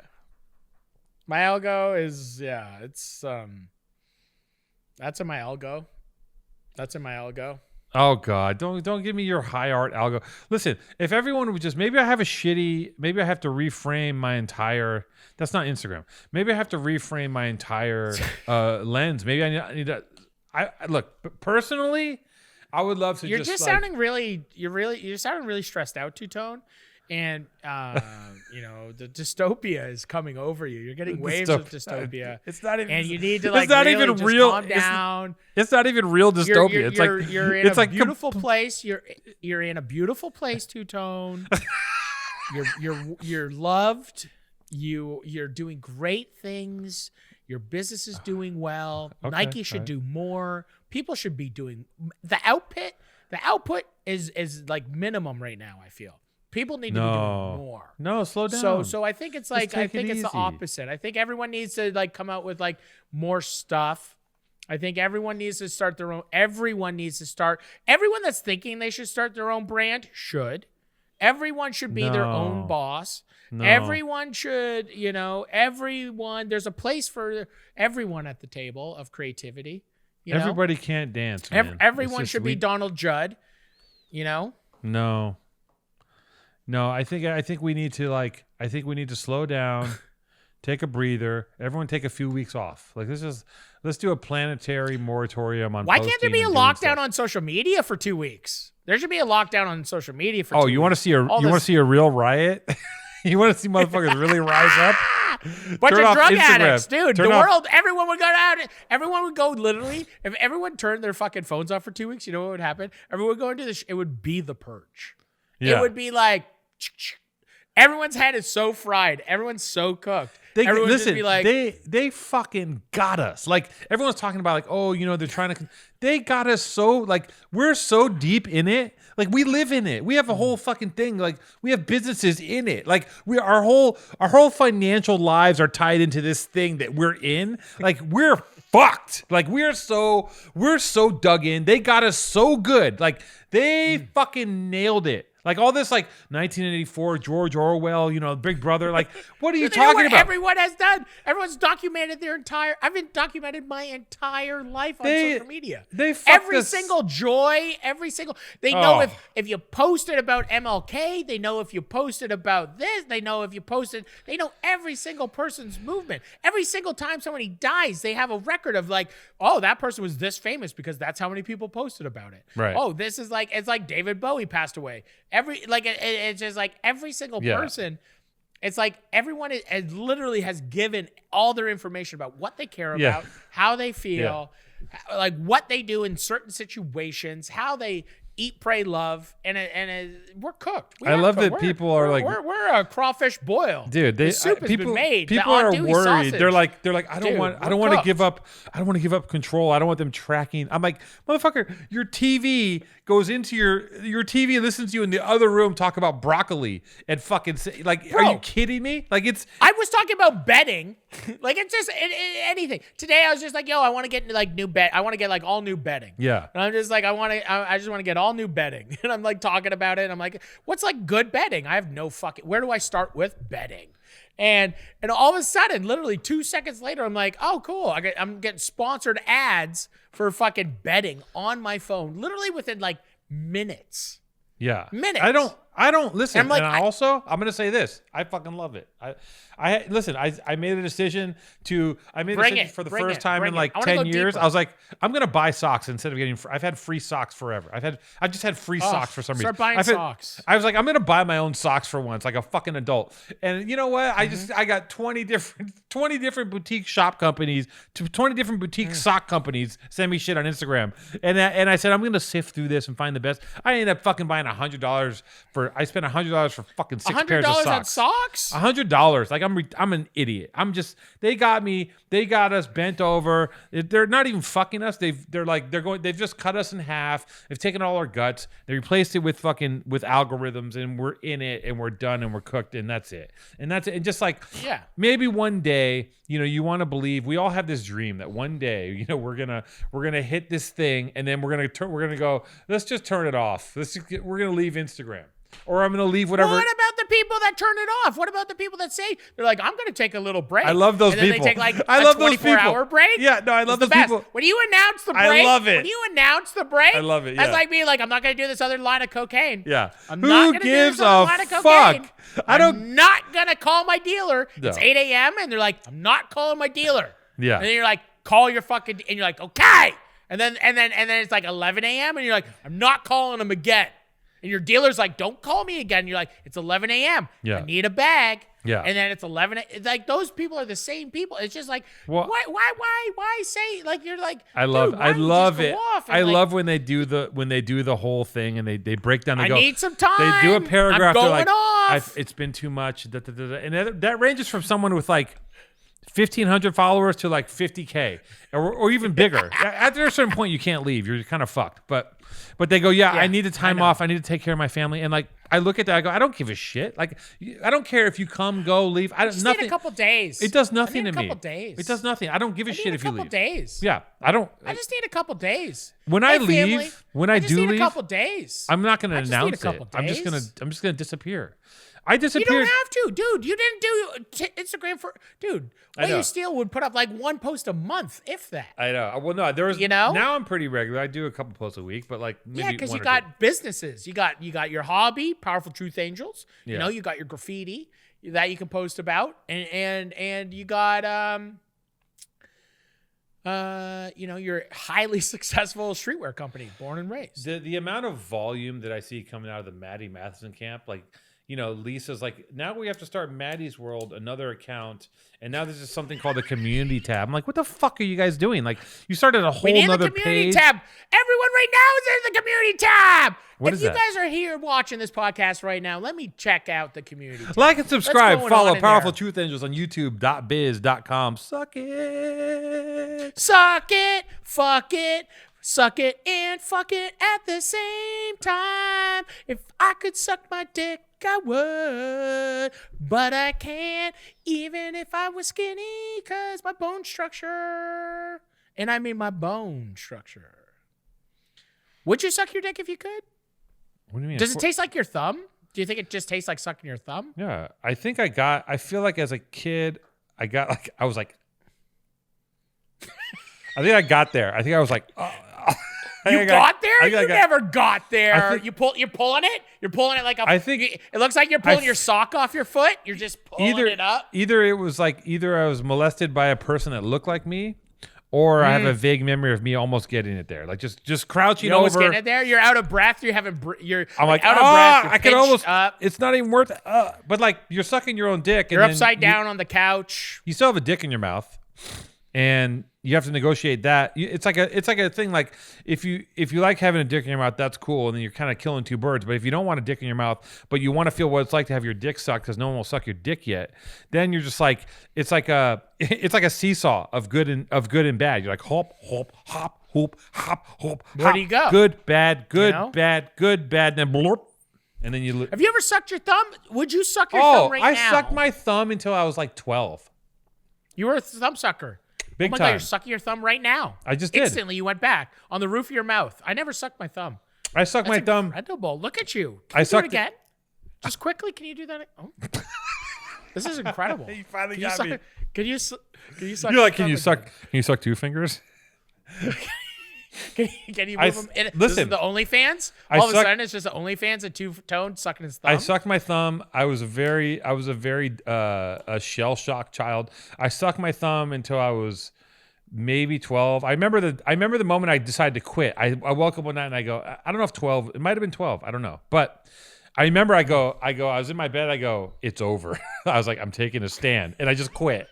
My algo is it's That's in my algo. Oh God! Don't give me your high art algo. Listen, if everyone would just maybe I have to reframe my entire. That's not Instagram. Maybe I have to reframe my entire lens. Maybe I need to. Look personally. I would love to. You're sounding really stressed out, Two-Tone. And the dystopia is coming over you. You're getting waves of dystopia. It's not even, and you need to like really just real, calm down. It's not even real dystopia. You're in a beautiful place. You're in a beautiful place, Two-Tone. You're loved. You're doing great things. Your business is doing well. Okay, Nike should do more. People should be doing the output. The output is like minimum right now, I feel. People need to be doing more. No, slow down. So I think it's like it's the opposite. I think everyone needs to like come out with like more stuff. I think everyone needs to start their own. Everyone that's thinking they should start their own brand should. Everyone should be their own boss. No. Everyone should, everyone. There's a place for everyone at the table of creativity. Everybody can't dance. Man. Everyone should be Donald Judd. No, I think we need to slow down, take a breather. Everyone take a few weeks off. Like let's do a planetary moratorium on. Why can't there be a lockdown on social media for 2 weeks? There should be a lockdown on social media for 2 weeks. You want to see a real riot? You want to see motherfuckers really rise up? Bunch of drug addicts, dude. Everyone would go out. Everyone would go literally. If everyone turned their fucking phones off for 2 weeks, you know what would happen? Everyone would go into it would be the purge. Yeah. It would be like everyone's head is so fried. Everyone's so cooked. They fucking got us. Like everyone's talking about like, they're trying to. They got us so like we're so deep in it. Like we live in it. We have a whole fucking thing. Like we have businesses in it. Like our whole financial lives are tied into this thing that we're in. Like we're fucked. Like we're so dug in. They got us so good. Like they fucking nailed it. Like all this, like 1984, George Orwell, Big Brother. Like, what are you talking about? Everyone has done. Everyone's documented I've been documented my entire life on social media. Every single joy, they know if you posted about MLK, they know if you posted about this, they know every single person's movement. Every single time somebody dies, they have a record of like, oh, that person was this famous because that's how many people posted about it. Right. Oh, this is like, it's like David Bowie passed away. It's just like every single person. It's like everyone literally has given all their information about what they care about, how they feel, like what they do in certain situations, how they eat, pray, love, and we're cooked. I love that people are like, we're a crawfish boil, dude. The soup has been made. People are worried. Sausage. They're like, I don't want to give up. I don't want to give up control. I don't want them tracking. I'm like, motherfucker, your TV goes into your TV and listens to you in the other room talk about broccoli and fucking like, Bro, are you kidding me? Like I was talking about bedding, like it's just anything. Today I was just like, yo, I want to get into like new bed. I want to get like all new bedding. Yeah. And I'm just like, I just want to get all new bedding. And I'm like talking about it. And I'm like, what's like good bedding? I have no fucking, where do I start with bedding? And all of a sudden, literally 2 seconds later, I'm like, oh, cool. I'm getting sponsored ads for fucking bedding on my phone, literally within like minutes. Yeah. Minutes. I don't listen. I'm like, and I'm going to say this. I fucking love it. Listen, I made a decision for the first time in like 10 years. Deeper. I was like, I'm going to buy socks instead of getting, I've had free socks forever. I've just had free socks for some reason. Start buying socks. I was like, I'm going to buy my own socks for once, like a fucking adult. And you know what? I got 20 different boutique shop companies, 20 different boutique sock companies send me shit on Instagram. And I said, I'm going to sift through this and find the best. I ended up fucking buying I spent $100 for fucking 6 pairs of socks. $100 on socks? $100. Like I'm an idiot. They got us bent over. They're not even fucking us. They've just cut us in half. They've taken all our guts. They replaced it with algorithms, and we're in it, and we're done, and we're cooked, and that's it. And just like, yeah, maybe one day, you want to believe, we all have this dream that one day, we're gonna hit this thing, and then we're gonna go, let's just turn it off. We're gonna leave Instagram. Or I'm going to leave whatever. Well, what about the people that turn it off? What about the people that say, they're like, I'm going to take a little break. I love those people. And then they take like I a love those 24-hour break. Yeah, no, I love those people. When you announce the break. I love it. When you announce the break. I love it, yeah. That's like me, like, I'm not going to do this other line of cocaine. Yeah. I'm not going to do this other line of cocaine. I'm not going to call my dealer. No. It's 8 a.m. and they're like, I'm not calling my dealer. Yeah. And then you're like, call your fucking, and you're like, okay. And then it's like 11 a.m. and you're like, I'm not calling him again. And your dealer's like, don't call me again. You're like, it's 11 a.m. Yeah. I need a bag. Yeah. And then it's 11. Like, those people are the same people. It's just like, why say, like, you're like, I love it. I love when they do the whole thing and they break down. They need some time. They do a paragraph. I'm going off. It's been too much. And that ranges from someone with like 1,500 followers to like 50K or even bigger. After a certain point, you can't leave. You're kind of fucked. But they go, yeah, I need a time off. I need to take care of my family. And like, I look at that, I go, I don't give a shit. Like, I don't care if you come, go, leave. I just need a couple days. It does nothing to me. A couple days. It does nothing. I don't give a shit if you leave. A couple days. Yeah, I don't. I just need a couple days. When I leave, I just need a couple days. I'm not going to announce it. I'm just going to disappear. I disappeared. You don't have to, dude. You didn't do Instagram for, dude. Lady Steele would put up like one post a month, if that. I know. Well, no, there was. Now I'm pretty regular. I do a couple posts a week, but like maybe because you got businesses. You got your hobby, Powerful Truth Angels. Yeah. You got your graffiti that you can post about, and you got your highly successful streetwear company, Born and Raised. The amount of volume that I see coming out of the Matty Matheson camp, like. Lisa's like, now we have to start Maddie's World, another account, and now there's just something called the community tab. I'm like, what the fuck are you guys doing? Like, you started a whole nother page. Community tab. Everyone right now is in the community tab. If you guys are here watching this podcast right now, let me check out the community tab. Like and subscribe. Follow Powerful Truth Angels on YouTube.biz.com. Suck it. Suck it. Fuck it. Suck it and fuck it at the same time. If I could suck my dick, I would, but I can't, even if I was skinny, because my bone structure, and I mean my bone structure. Would you suck your dick if you could? What do you mean? Does it taste like your thumb? Do you think it just tastes like sucking your thumb? Yeah, I feel like as a kid, I got like, I was like, I think I got there. I think I was like, You got there? You never got there. You're pulling it? You're pulling it like a... it looks like you're pulling your sock off your foot. You're just pulling it up. Either I was molested by a person that looked like me, or I have a vague memory of me almost getting it there. Like just crouching over. You almost getting it there? You're out of breath. I'm like out of breath. I can almost... Up. It's not even worth... but like, you're sucking your own dick. You're upside down on the couch. You still have a dick in your mouth. And... you have to negotiate that. It's like a thing. Like if you like having a dick in your mouth, that's cool, and then you're kind of killing two birds. But if you don't want a dick in your mouth, but you want to feel what it's like to have your dick sucked because no one will suck your dick yet, then you're just like it's like a seesaw of good and bad. You're like hop, hop, hop, hoop, hop, hoop. Where do you go? Good, bad, good, bad, good, bad, and then blurp. And then you. Have you ever sucked your thumb? Would you suck your thumb right now? I sucked my thumb until I was like 12. You were a thumb sucker. Big God, time. you're sucking your thumb right now. I just did. Instantly, you went back on the roof of your mouth. I never sucked my thummm. I sucked my thumb. Incredible. Look at you. Can you do it again? Just quickly, can you do that? Oh. This is incredible. You finally got me. Can you suck? You're like, can you suck 2 fingers? Can you move them? Listen, this is the OnlyFans. All of a sudden, it's just the OnlyFans and two-tone sucking his thumb. I sucked my thumb. I was a very shell shocked child. I sucked my thumb until I was maybe 12. I remember the moment I decided to quit. I woke up one night and I go, I don't know if 12. It might have been 12. I don't know, but I remember I was in my bed. I go, it's over. I was like, I'm taking a stand, and I just quit.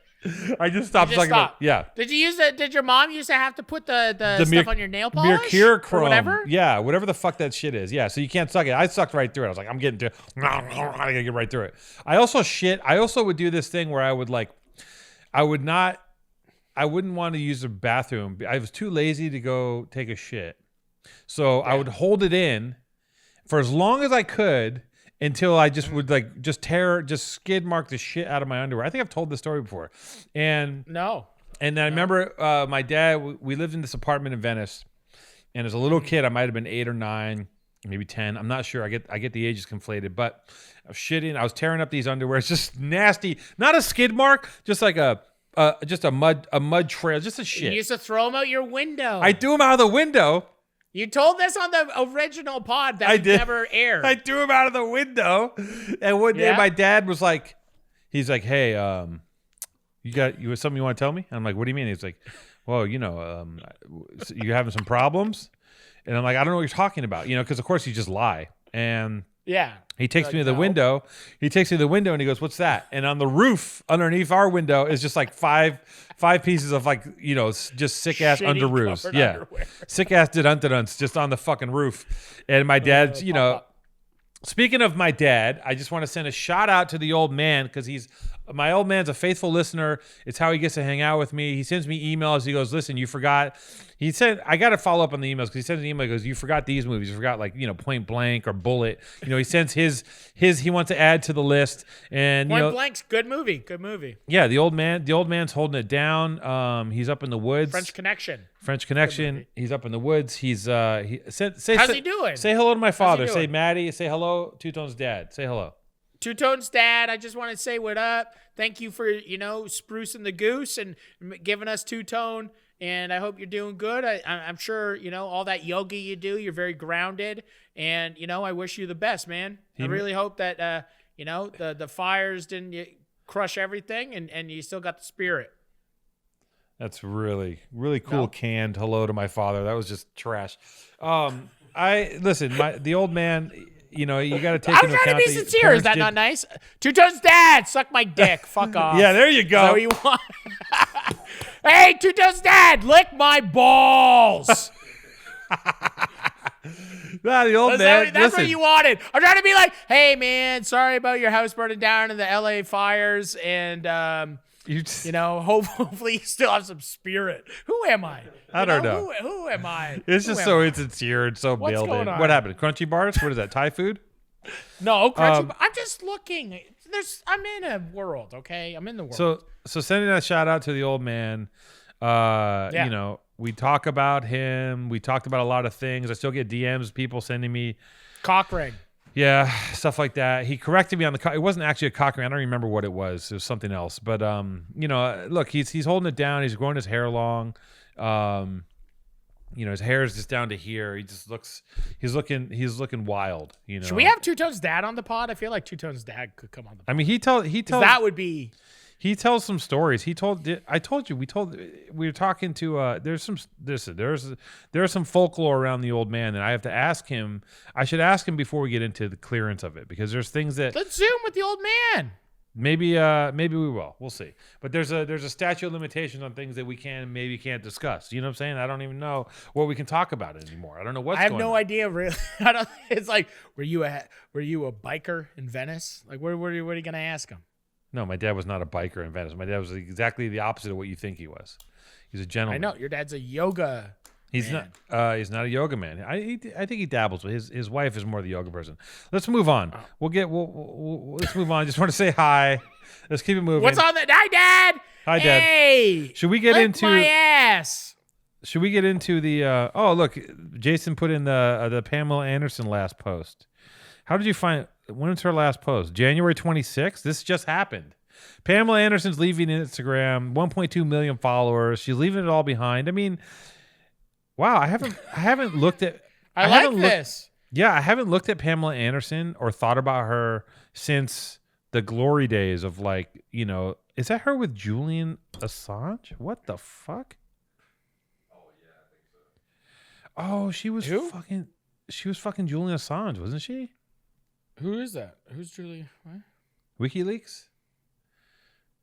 I just stopped sucking. Yeah. Did you use it? Did your mom used to have to put the stuff on your nail polish? Mercurochrome. Or whatever? Yeah, whatever the fuck that shit is. Yeah, so you can't suck it. I sucked right through it. I was like, I'm getting to I gotta get right through it. I also would do this thing where I would like, I wouldn't want to use the bathroom. I was too lazy to go take a shit. So I would hold it in for as long as I could until I just would just skid mark the shit out of my underwear. I think I've told this story before. And I remember my dad, we lived in this apartment in Venice, and as a little kid, I might have been 8 or 9, maybe 10. I'm not sure. I get the ages conflated, but I was shitting. I was tearing up these underwear. It's just nasty. Not a skid mark, just like a mud trail, just a shit. You used to throw them out your window. I threw them out of the window. You told this on the original pod that never aired. I threw him out of the window, and one day my dad was like, he's like, hey, you something you want to tell me? And I'm like, what do you mean? He's like, well, you having some problems? And I'm like, I don't know what you're talking about, because of course you just lie. And he takes me to the window. He takes me to the window and he goes, what's that? And on the roof underneath our window is just like five pieces of just sick ass underoos. Yeah. Underwear. Sick ass did-unts just on the fucking roof. And my dad's, speaking of my dad, I just want to send a shout out to the old man because my old man's a faithful listener. It's how he gets to hang out with me. He sends me emails. He goes, listen, you forgot. He said, I got to follow up on the emails because he sends an email. He goes, you forgot these movies. You forgot Point Blank or Bullet. He sends his he wants to add to the list. And Point Blank's good movie. Good movie. Yeah, the old man's holding it down. He's up in the woods. French Connection. He's up in the woods. He's how's he doing? Say hello to my father. Say Matty. Say hello, Two Tone's dad. Say hello. Two Tone's dad, I just want to say what up. Thank you for, sprucing the goose and giving us Two Tone. And I hope you're doing good. I'm sure, all that yoga you do, you're very grounded. And, I wish you the best, man. I really hope that, the fires didn't crush everything and you still got the spirit. That's really, really cool canned hello to my father. That was just trash. The old man... you got to take into account. I'm trying to be sincere. Is that not nice? Two Tone's dad, suck my dick. Fuck off. Yeah, there you go. Is that what you want? Hey, Two Tone's dad, lick my balls. The old man. That's what you wanted. I'm trying to be like, hey, man, sorry about your house burning down in the LA fires. And, hopefully you still have some spirit. Who am I? I don't know. Who am I? It's just so insincere and so bailed in. What happened? Crunchy bars? What is that? Thai food? No, crunchy. I'm just looking. I'm in a world. Okay, I'm in the world. So sending a shout out to the old man. We talk about him. We talked about a lot of things. I still get DMs, people sending me cock ring. Yeah, stuff like that. He corrected me on it wasn't actually a cock ring. I don't remember what it was. It was something else. But look, he's holding it down. He's growing his hair long. His hair is just down to here. He just he's looking wild. Should we have Two Tone's dad on the pod? I feel like Two Tone's dad could come on the pod. I mean, he tells that would be. He tells some stories. We were talking to there's some folklore around the old man, and I have to ask him. I should ask him before we get into the clearance of it because there's things that let's zoom with the old man. Maybe we will. We'll see. But there's a statute of limitations on things that we can't discuss. You know what I'm saying? I don't even know what we can talk about anymore. I don't know what's going on. I have no idea, really. It's like, were you a biker in Venice? Like, what are you going to ask him? No, my dad was not a biker in Venice. My dad was exactly the opposite of what you think he was. He's a gentleman. I know. Your dad's a yoga He's man. not. He's not a yoga man. I think he dabbles, but his wife is more the yoga person. Let's move on. Let's move on. I just want to say hi. Let's keep it moving. What's on that? Hi, Dad. Hi, Dad. Hey. Should we get into my ass? Should we get into the? Oh, look, Jason put in the Pamela Anderson last post. How did you find? When was her last post? January 26th. This just happened. Pamela Anderson's leaving Instagram. 1.2 million followers. She's leaving it all behind. I mean. Wow, I haven't looked at. I like this. Yeah, I haven't looked at Pamela Anderson or thought about her since the glory days of is that her with Julian Assange? What the fuck? Oh yeah, I think so. Oh, she was fucking Julian Assange, wasn't she? Who is that? Who's Julian? What? WikiLeaks?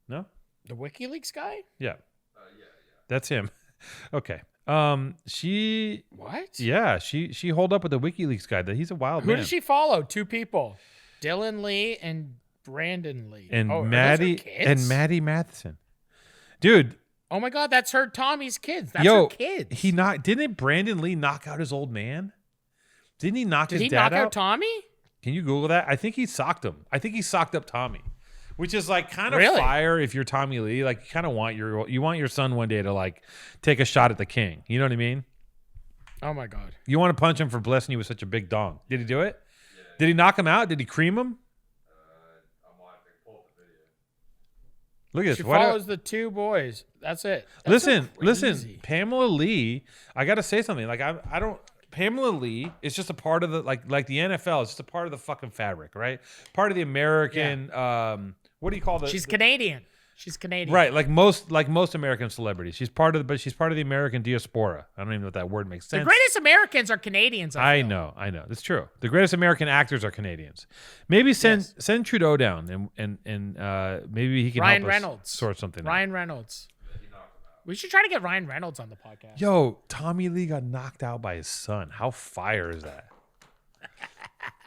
No? The WikiLeaks guy? Yeah. Yeah. That's him. Okay. She what? Yeah, she holed up with the WikiLeaks guy. That he's a wild man. Who did she follow? 2 people, Dylan Lee and Brandon Lee, and Matty Matheson, dude. Oh my God, that's Tommy's kids. That's her kids. Didn't Brandon Lee knock out his old man? Didn't he knock his dad out? Did he knock out Tommy? Can you Google that? I think he socked him. I think he socked up Tommy. Which is like kind of really? fire if you're Tommy Lee. Like you kind of want your son one day to like take a shot at the king. You know what I mean? Oh my God. You want to punch him for blessing you with such a big dong. Did he do it? Yeah. Did he knock him out? Did he cream him? I'm watching. Pull up the video. Look at this. She follows the 2 boys. That's it. That's listen. Pamela Lee. I got to say something. Like I don't. Pamela Lee is just a part of the like the NFL. It's just a part of the fucking fabric, right? Part of the American. Yeah. What do you call the? She's Canadian. She's Canadian. Right, like most American celebrities. She's part of the American diaspora. I don't even know if that word makes sense. The greatest Americans are Canadians. I know. That's true. The greatest American actors are Canadians. Maybe send Trudeau down and maybe he can Ryan help Reynolds. us sort something out. Ryan Reynolds. We should try to get Ryan Reynolds on the podcast. Yo, Tommy Lee got knocked out by his son. How fire is that?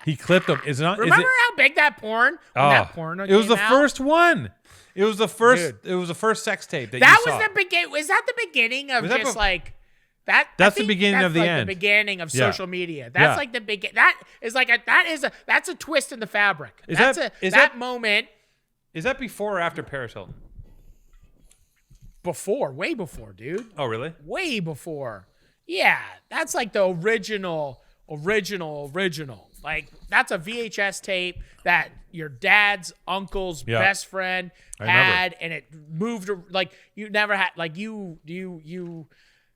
He clipped him. Remember how big that porn? That porn it was the first one. It was the first. Dude. It was the first sex tape that you saw. Was the beginning? Was that the beginning of just like that? That's the beginning of the end. The beginning of social media. That's like the big. That is like that's a twist in the fabric. Is that moment? Is that before or after Paris Hilton? Before, way before, dude. Oh, really? Way before. Yeah, that's like the original. Like that's a VHS tape that your dad's uncle's best friend had, and it moved like you never had. Like you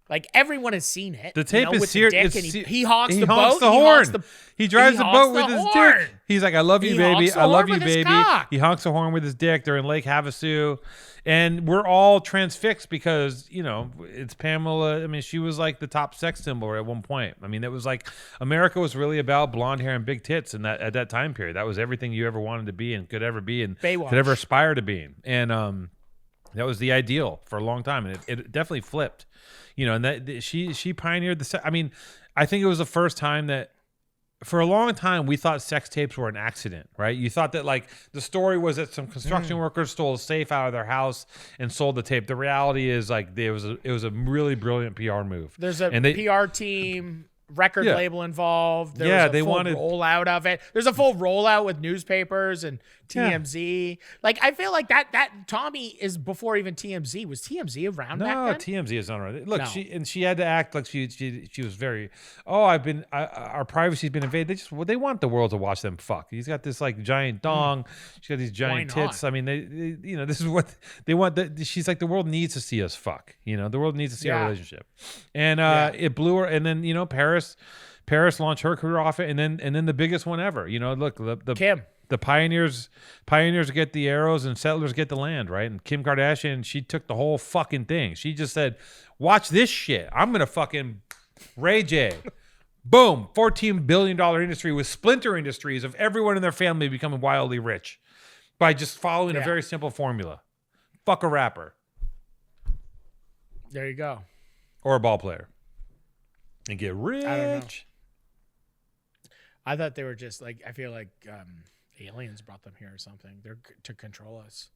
like everyone has seen it. The tape is seared. He honks the boat. The horn. He drives the boat with his dick. He's like, "I love you, baby. I love you, baby." He honks the horn with his dick. They're in Lake Havasu. And we're all transfixed because, it's Pamela. I mean, she was like the top sex symbol at one point. I mean, it was like America was really about blonde hair and big tits at that time period. That was everything you ever wanted to be and could ever be and Baywatch. Could ever aspire to be. And that was the ideal for a long time. And it definitely flipped, and that she pioneered I mean, I think it was the first time that for a long time, we thought sex tapes were an accident, right? You thought that like the story was that some construction workers stole a safe out of their house and sold the tape. The reality is like it was a really brilliant PR move. There's a PR team, record label involved. There was a full rollout of it. There's a full rollout with newspapers and TMZ. Like I feel like that Tommy is before even TMZ. Was TMZ around back then? No, TMZ is not around. Look, she had to act like she was very. Our privacy's been invaded. They want the world to watch them fuck. He's got this like giant dong. She's got these giant tits. I mean, they this is what they want. She's like the world needs to see us fuck. The world needs to see our relationship, and it blew her. And then Paris launched her career off it, and then the biggest one ever. Look the Kim. The pioneers get the arrows and settlers get the land, right? And Kim Kardashian, she took the whole fucking thing. She just said, "Watch this shit. I'm gonna fucking Ray J." Boom, $14 billion industry with splinter industries of everyone in their family becoming wildly rich. by just following a very simple formula. Fuck a rapper. There you go. Or a ball player. And get rich. I don't know. I thought they were just like, I feel like aliens brought them here or something. They're to control us.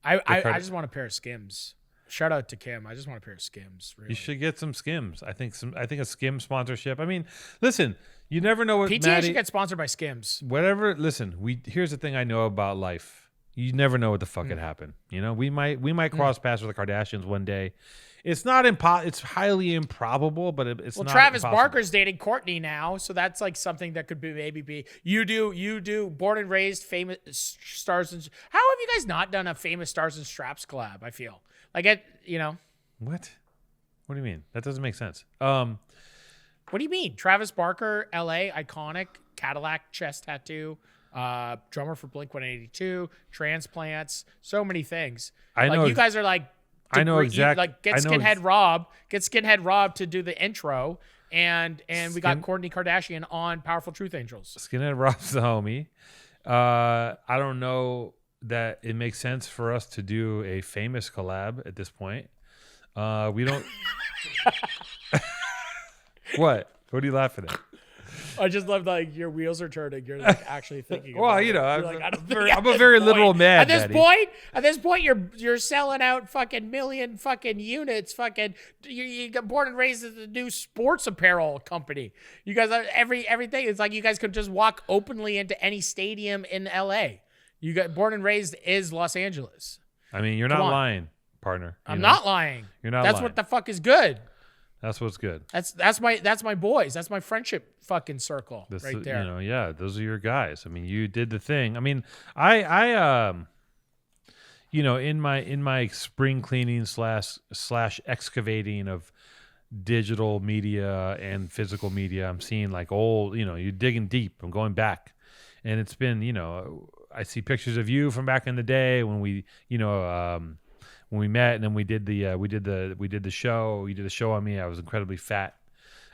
I just want a pair of Skims. Shout out to Kim. I just want a pair of Skims. Really. You should get some Skims. I think a Skim sponsorship. I mean, listen, you never know what PTA should get sponsored by Skims. Whatever. Listen, here's the thing I know about life. You never know what the fuck could happen. You know, we might cross paths with the Kardashians one day. It's not it's highly improbable, but it's not. Well, Travis impossible. Barker's dating Courtney now, so that's like something that could maybe be. You do born and raised famous stars and. How have you guys not done a famous stars and straps collab? I feel like What? What do you mean? That doesn't make sense. What do you mean? Travis Barker, L.A. iconic Cadillac chest tattoo. Drummer for Blink-182, transplants, so many things. You guys are like. I know exactly. Get Skinhead Rob to do the intro, and we got Kourtney Kardashian on Powerful Truth Angels. Skinhead Rob's the homie. I don't know that it makes sense for us to do a famous collab at this point. We don't. What? What are you laughing at? I just love your wheels are turning. You're like actually thinking. Well, about I'm a very literal man. At this point, you're selling out fucking million fucking units. Fucking you got born and raised as a new sports apparel company. You guys are everything. It's like you guys could just walk openly into any stadium in LA. You got born and raised is Los Angeles. I mean, you're not lying, partner. I'm not lying. You're not. That's lying. what the fuck is good. That's what's good. That's my boys. That's my friendship fucking circle right there. Yeah, those are your guys. I mean, you did the thing. I mean, I in my spring cleaning slash excavating of digital media and physical media, I'm seeing like old, you're digging deep. I'm going back, and it's been, I see pictures of you from back in the day when we, when we met, and then we did the show. You did a show on me. I was incredibly fat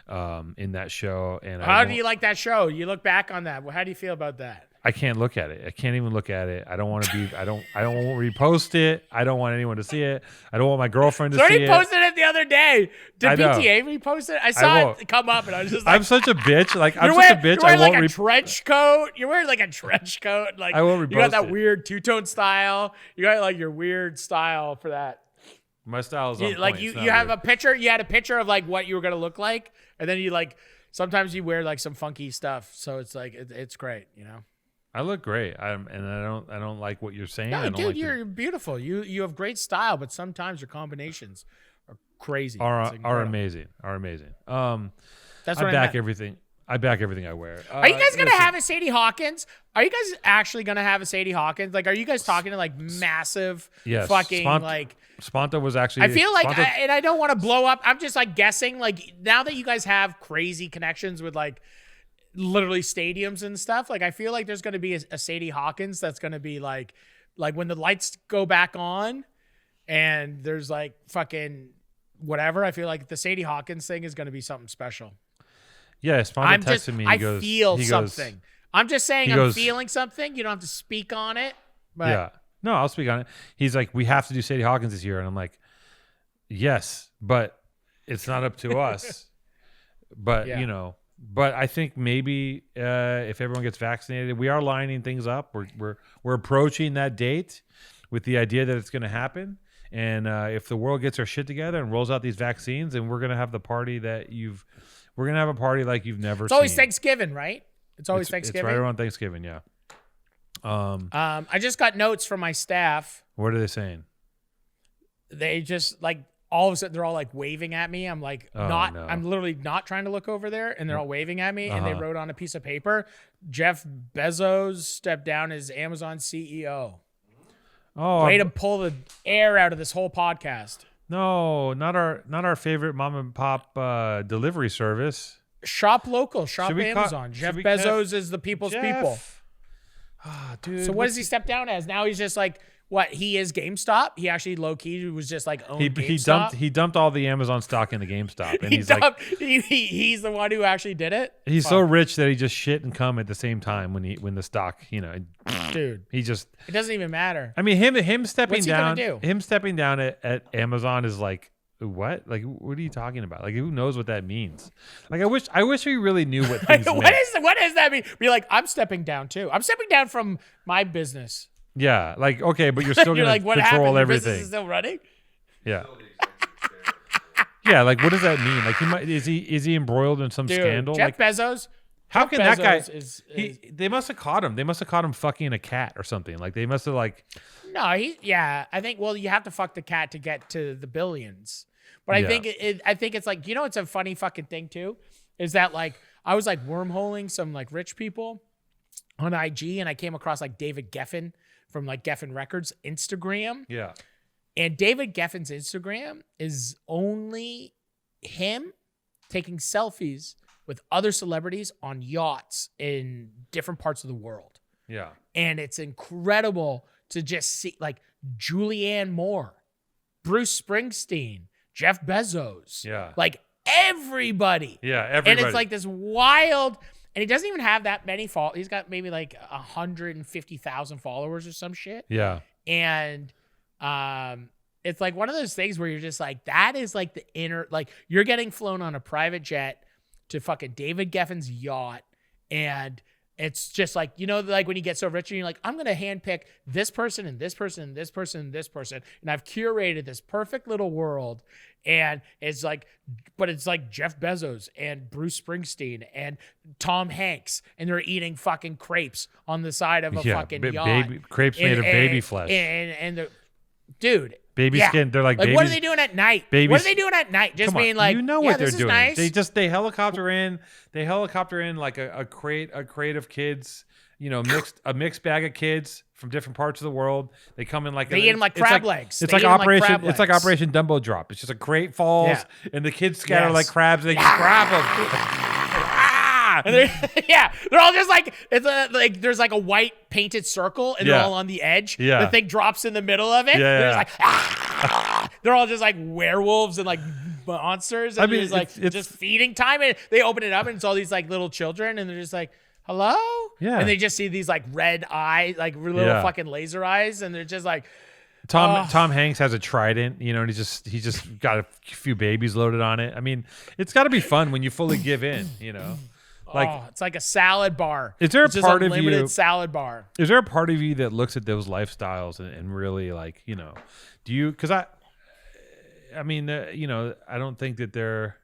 in that show. And how do you like that show? You look back on that. How do you feel about that? I can't look at it. I can't even look at it. I don't want to be. I don't repost it. I don't want anyone to see it. I don't want my girlfriend to see it. Somebody posted it the other day. Did PTA repost it? I saw it come up, and I was just like, I'm such a bitch. Like I'm such a bitch. You're wearing like a trench coat. You're wearing like a trench coat. Like I won't repost you got that weird two-tone style. You got like your weird style for that. My style is on point. Like you have a picture. You had a picture of like what you were gonna look like, and then you like sometimes you wear like some funky stuff. So it's like it's great, I look great. I don't like what you're saying. No, dude, you're beautiful. You have great style, but sometimes your combinations are crazy. Are amazing. That's what I back everything. I back everything I wear. Are you guys gonna have a Sadie Hawkins? Are you guys actually gonna have a Sadie Hawkins? Like, are you guys talking to like massive fucking like? Sponta was actually. I feel like, and I don't want to blow up. I'm just like guessing. Like now that you guys have crazy connections with like literally stadiums and stuff, like I feel like there's gonna be a Sadie Hawkins that's gonna be like when the lights go back on, and there's like fucking whatever. I feel like the Sadie Hawkins thing is gonna be something special. Yeah, Sponta texted me. I feel something. I'm just saying I'm feeling something. You don't have to speak on it. But yeah. No, I'll speak on it. He's like, we have to do Sadie Hawkins this year. And I'm like, yes, but it's not up to us. But, but I think maybe if everyone gets vaccinated, we are lining things up. We're approaching that date with the idea that it's going to happen. And if the world gets our shit together and rolls out these vaccines, and we're going to have the party we're going to have a party like you've never seen. It's always Thanksgiving, right? It's always Thanksgiving. It's right around Thanksgiving, yeah. I just got notes from my staff. What are they saying? They just like all of a sudden they're all like waving at me. I'm like I'm literally not trying to look over there, and they're all waving at me. And they wrote on a piece of paper, Jeff Bezos stepped down as Amazon CEO. Oh, way to pull the air out of this whole podcast. No, not our favorite mom and pop delivery service. Shop local, shop Amazon. Jeff Bezos is the people's people. Oh, dude. So what does he step down as? Now he's just like, what? He is GameStop. He actually low key was just like owned GameStop. He dumped all the Amazon stock into GameStop, and he's the one who actually did it. He's so rich that he just shit and cum at the same time when the stock, dude. He just. It doesn't even matter. I mean, him stepping What's he down. gonna do? Him stepping down at Amazon is like. What? Like, what are you talking about? Like, who knows what that means? Like, I wish we really knew what things meant. What does that mean? Be like, I'm stepping down too. I'm stepping down from my business. Yeah, like, okay, but you're still You're gonna like, what control happened? Your everything. business is still running? Yeah. Yeah, like, what does that mean? Like, is he embroiled in some Dude, scandal? Jeff Like, Bezos. how Jeff can that guy? Bezos They must have caught him. They must have caught him fucking a cat or something. Like, they must have like. No, I think. Well, you have to fuck the cat to get to the billions. But I think I think it's like, it's a funny fucking thing too, is that like I was like wormholing some like rich people on IG, and I came across like David Geffen from like Geffen Records Instagram. Yeah. And David Geffen's Instagram is only him taking selfies with other celebrities on yachts in different parts of the world. Yeah. And it's incredible to just see like Julianne Moore, Bruce Springsteen, Jeff Bezos. Yeah. Like everybody. Yeah, everybody. And it's like this wild, and he doesn't even have that many followers. He's got maybe like 150,000 followers or some shit. Yeah. And it's like one of those things where you're just like, that is like the inner, like you're getting flown on a private jet to fucking David Geffen's yacht, and it's just like, like when you get so rich and you're like, I'm going to handpick this person and this person and this person and this person. And I've curated this perfect little world. And it's like, but it's like Jeff Bezos and Bruce Springsteen and Tom Hanks. And they're eating fucking crepes on the side of a fucking yacht. Crepes made of baby flesh. And the dude. Baby skin. They're like babies. What are they doing at night? Babies. What are they doing at night? Just being like, what they're doing. Nice. They helicopter in. They helicopter in like a crate of kids. A mixed bag of kids from different parts of the world. They come in like they eat them like crab legs. It's like Operation. It's like Operation Dumbo Drop. It's just a crate falls and the kids scatter like crabs. And they just grab them. And they're all just like, it's like there's like a white painted circle and they're all on the edge. Yeah. The thing drops in the middle of it. They're just like, they're all just like werewolves and like monsters. And it's just feeding time. And they open it up and it's all these like little children and they're just like, hello? Yeah. And they just see these like red eyes, like little fucking laser eyes. And they're just like, Tom Hanks has a trident, and he just got a few babies loaded on it. I mean, it's got to be fun when you fully give in, Like, it's like a salad bar. Is there a part of you salad bar? Is there a part of you that looks at those lifestyles and really like, do you? Because I mean, I don't think that there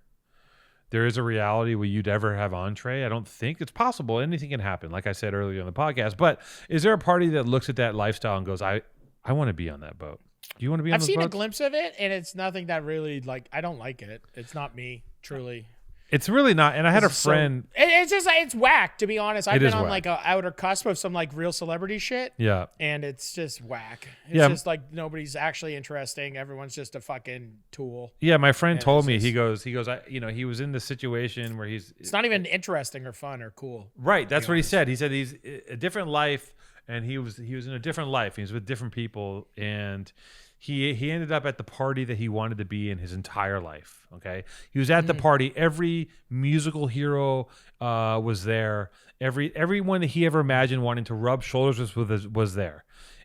is a reality where you'd ever have entree. I don't think it's possible. Anything can happen, like I said earlier on the podcast. But is there a party that looks at that lifestyle and goes, I want to be on that boat? Do you want to be on I've those seen boats? a glimpse of it, and it's nothing that really, like, I don't like it. It's not me, truly. It's really not. And I had a friend. It's just, it's whack, to be honest. I've been on whack. like a outer cusp of some like real celebrity shit. Yeah. And it's just whack. It's just like nobody's actually interesting. Everyone's just a fucking tool. Yeah, my friend told me, he goes, he was in this situation where it's not even interesting or fun or cool. Right. That's what he said. He said he's a different life, and he was in a different life. He was with different people, and he ended up at the party that he wanted to be in his entire life. Okay, he was at the party. Every musical hero was there. Everyone that he ever imagined wanting to rub shoulders with was there,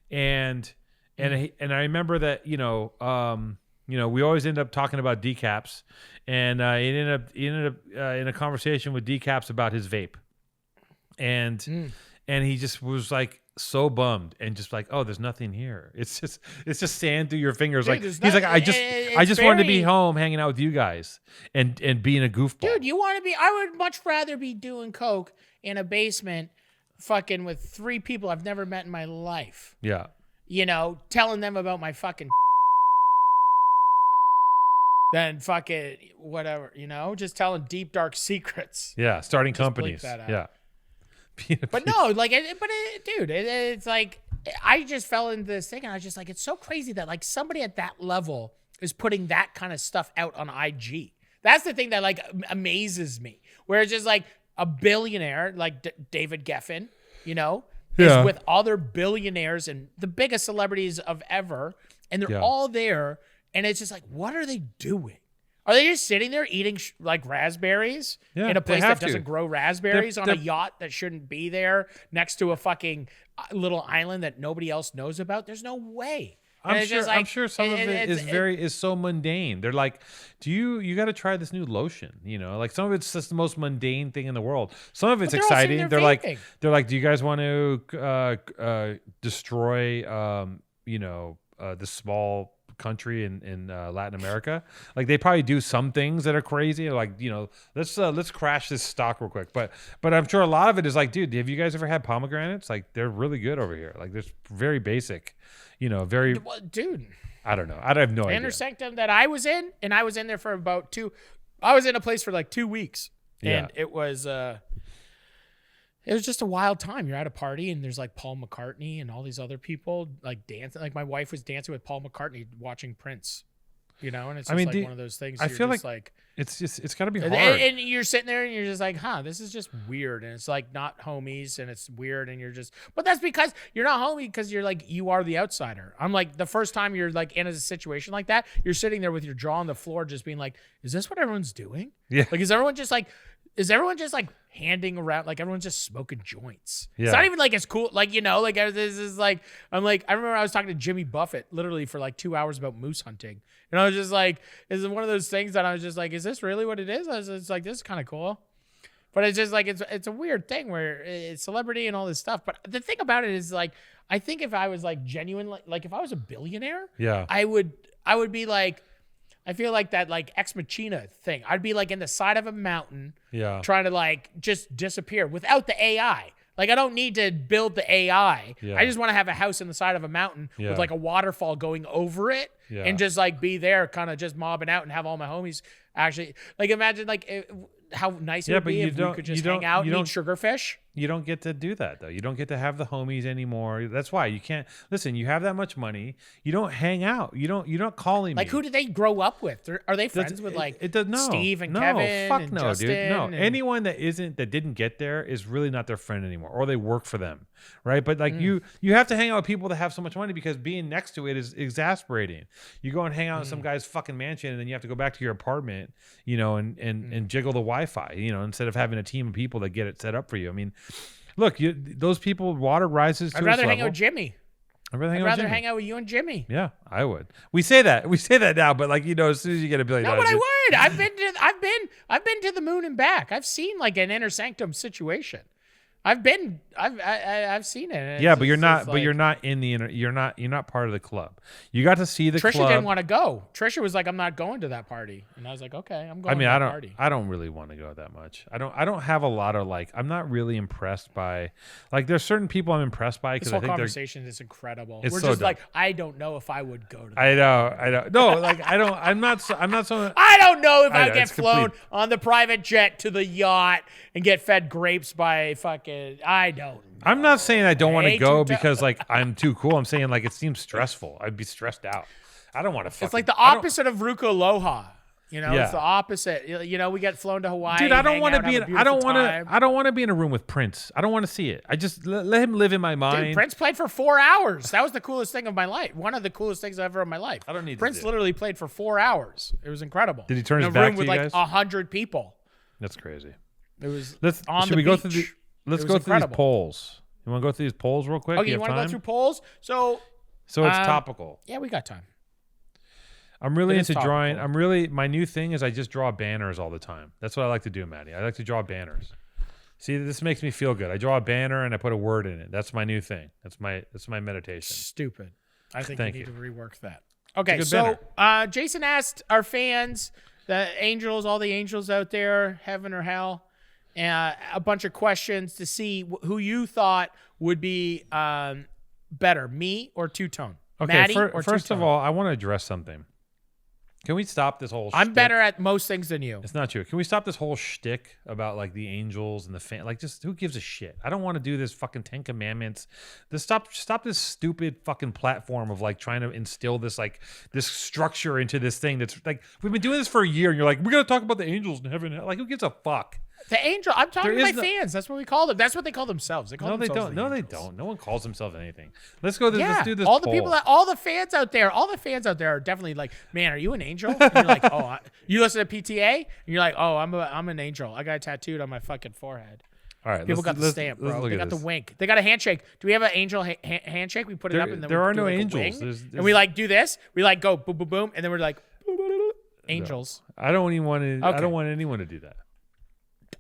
and I remember that we always end up talking about decaps, and he ended up in a conversation with decaps about his vape, and he just was like so bummed and just like, oh, there's nothing here. It's just sand through your fingers. Dude, like he's like, I just wanted to be home hanging out with you guys and being a goofball. Dude, I would much rather be doing coke in a basement fucking with 3 people I've never met in my life. Yeah. Telling them about my fucking than fucking whatever, just telling deep dark secrets. Yeah, starting companies. Yeah. But no, like, dude, it's like, I just fell into this thing and I was just like, it's so crazy that like somebody at that level is putting that kind of stuff out on IG. That's the thing that like amazes me, where it's just like a billionaire like David Geffen, is with other billionaires and the biggest celebrities of ever, and they're all there, and it's just like, what are they doing? Are they just sitting there eating like raspberries in a place that doesn't grow raspberries on a yacht that shouldn't be there next to a fucking little island that nobody else knows about? There's no way. I'm sure some of it is so mundane. They're like, you got to try this new lotion, you know? Like some of it's just the most mundane thing in the world. Some of it's exciting. They're like, do you guys want to destroy this small country in Latin America? Like they probably do some things that are crazy, like, you know, let's crash this stock real quick. But I'm sure a lot of it is like, dude, have you guys ever had pomegranates? Like they're really good over here. Like they're very basic, you know, very. Well, dude, I don't know. I have no idea. The intersanctum that I was in, and I was in there for about I was in a place for like 2 weeks, and it was just a wild time. You're at a party and there's like Paul McCartney and all these other people like dancing. Like my wife was dancing with Paul McCartney watching Prince, you know, and it's just one of those things. I feel like it's got to be hard. And you're sitting there and you're just like, this is just weird. And it's like not homies and it's weird. And but that's because you're not homie because you're like, you are the outsider. I'm like, the first time you're like in a situation like that, you're sitting there with your jaw on the floor just being like, is this what everyone's doing? Yeah. Like, is everyone just like handing around, like everyone's just smoking joints? Yeah. It's not even like it's cool, like, you know, like this is like, I'm like, I remember I was talking to Jimmy Buffett literally for like 2 hours about moose hunting, and I was just like, is it one of those things that I was just like, is this really what it is? I was just like, this is kind of cool, but it's just like it's a weird thing where it's celebrity and all this stuff. But the thing about it is like, I think if I was like genuine, like if I was a billionaire, I would be like, I feel like that like Ex Machina thing. I'd be like in the side of a mountain, trying to like just disappear without the AI. Like I don't need to build the AI. I just want to have a house in the side of a mountain with like a waterfall going over it, and just like be there, kind of just mobbing out and have all my homies actually like imagine like how nice it would be if we could just hang out and eat sugarfish. You don't get to do that though. You don't get to have the homies anymore. That's why you can't listen. You have that much money. You don't hang out. You're not calling me. Like who did they grow up with? Are they friends with like Steve and Kevin? Fuck and no, Justin dude. No, and... anyone that didn't get there is really not their friend anymore, or they work for them, right? But like you have to hang out with people that have so much money because being next to it is exasperating. You go and hang out in some guy's fucking mansion, and then you have to go back to your apartment, you know, and jiggle the Wi-Fi, you know, instead of having a team of people that get it set up for you. I mean. Look, those people, water rises to I'd rather hang out with Jimmy. I'd rather hang out with you and Jimmy. Yeah, I would. We say that now, but like, you know, as soon as you get $1 billion. No, but I would. I've been to the moon and back. I've seen like an inner sanctum situation. I've seen it. Yeah, but you're not in the inner. You're not part of the club. You got to see the club. Trisha didn't want to go. Trisha was like, I'm not going to that party, and I was like, okay, I'm going. I mean, to that party. I don't really want to go that much. I don't have a lot of like. I'm not really impressed by like. There's certain people I'm impressed by because I think conversation is incredible. We're just like, I don't know if I would go to. That I know. No, like I don't. I'm not so. I don't know if I get flown on the private jet to the yacht and get fed grapes by fucking. I don't know. I'm not saying I don't want to go because like I'm too cool. I'm saying like it seems stressful. I'd be stressed out. I don't want to fucking. It's like the opposite of Ruka Aloha. You know, it's the opposite. You know, we get flown to Hawaii. Dude, I don't want to be in. I don't want to be in a room with Prince. I don't want to see it. I just let him live in my mind. Dude, Prince played for 4 hours. That was the coolest thing of my life. One of the coolest things ever in my life. I don't need Prince literally played for 4 hours. It was incredible. Did he turn his back to you guys? In a room with like 100 people. That's crazy. It was. Should we go through these polls? You want to go through these polls real quick? Okay, you want to go through polls? So it's topical. Yeah, we got time. I'm really into drawing. My new thing is I just draw banners all the time. That's what I like to do, Maddie. I like to draw banners. See, this makes me feel good. I draw a banner and I put a word in it. That's my new thing. That's my meditation. Stupid. I think you need to rework that. Okay, so Jason asked our fans, the angels, all the angels out there, heaven or hell, a bunch of questions to see who you thought would be better, me or Two-Tone. Okay, Maddie or first Two-Tone? of all, I want to address something. Can we stop this whole I'm better at most things than you. It's not true. Can we stop this whole shtick about like the angels and the fan? Like, just who gives a shit? I don't want to do this fucking 10 Commandments. Stop this stupid fucking platform of like trying to instill this like this structure into this thing that's like we've been doing this for a year and you're like, we're gonna talk about the angels in heaven. Like, who gives a fuck? The angel. I'm talking to my fans. That's what we call them. That's what they call themselves. They call they themselves don't. No, they don't. No one calls themselves anything. Let's go. Let's do this. All the people all the fans out there are definitely like, man, are you an angel? And you're like, oh, you listen to PTA, and you're like, oh, I'm an angel. I got it tattooed on my fucking forehead. All right, people got the stamp, bro. They got the wink. They got a handshake. Do we have an angel handshake? We put it up, and then there we are do no like angels. And we like do this. We like go boom, boom, boom, and then we're like angels. No. I don't even want to. Okay. I don't want anyone to do that.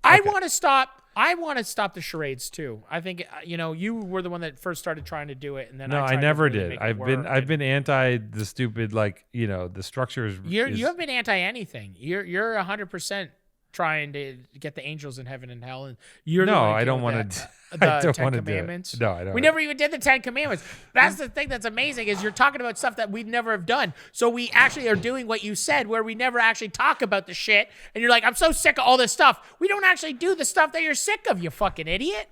I want to stop. I want to stop the charades too. I think you were the one that first started trying to do it, and then I never did. I've been anti the stupid the structures. You have been anti anything. You're 100% trying to get the angels in heaven and hell, and you're I don't want to. The Ten Commandments. No, I don't. We never even did the 10 Commandments. That's the thing that's amazing is you're talking about stuff that we'd never have done. So we actually are doing what you said, where we never actually talk about the shit. And you're like, I'm so sick of all this stuff. We don't actually do the stuff that you're sick of, you fucking idiot.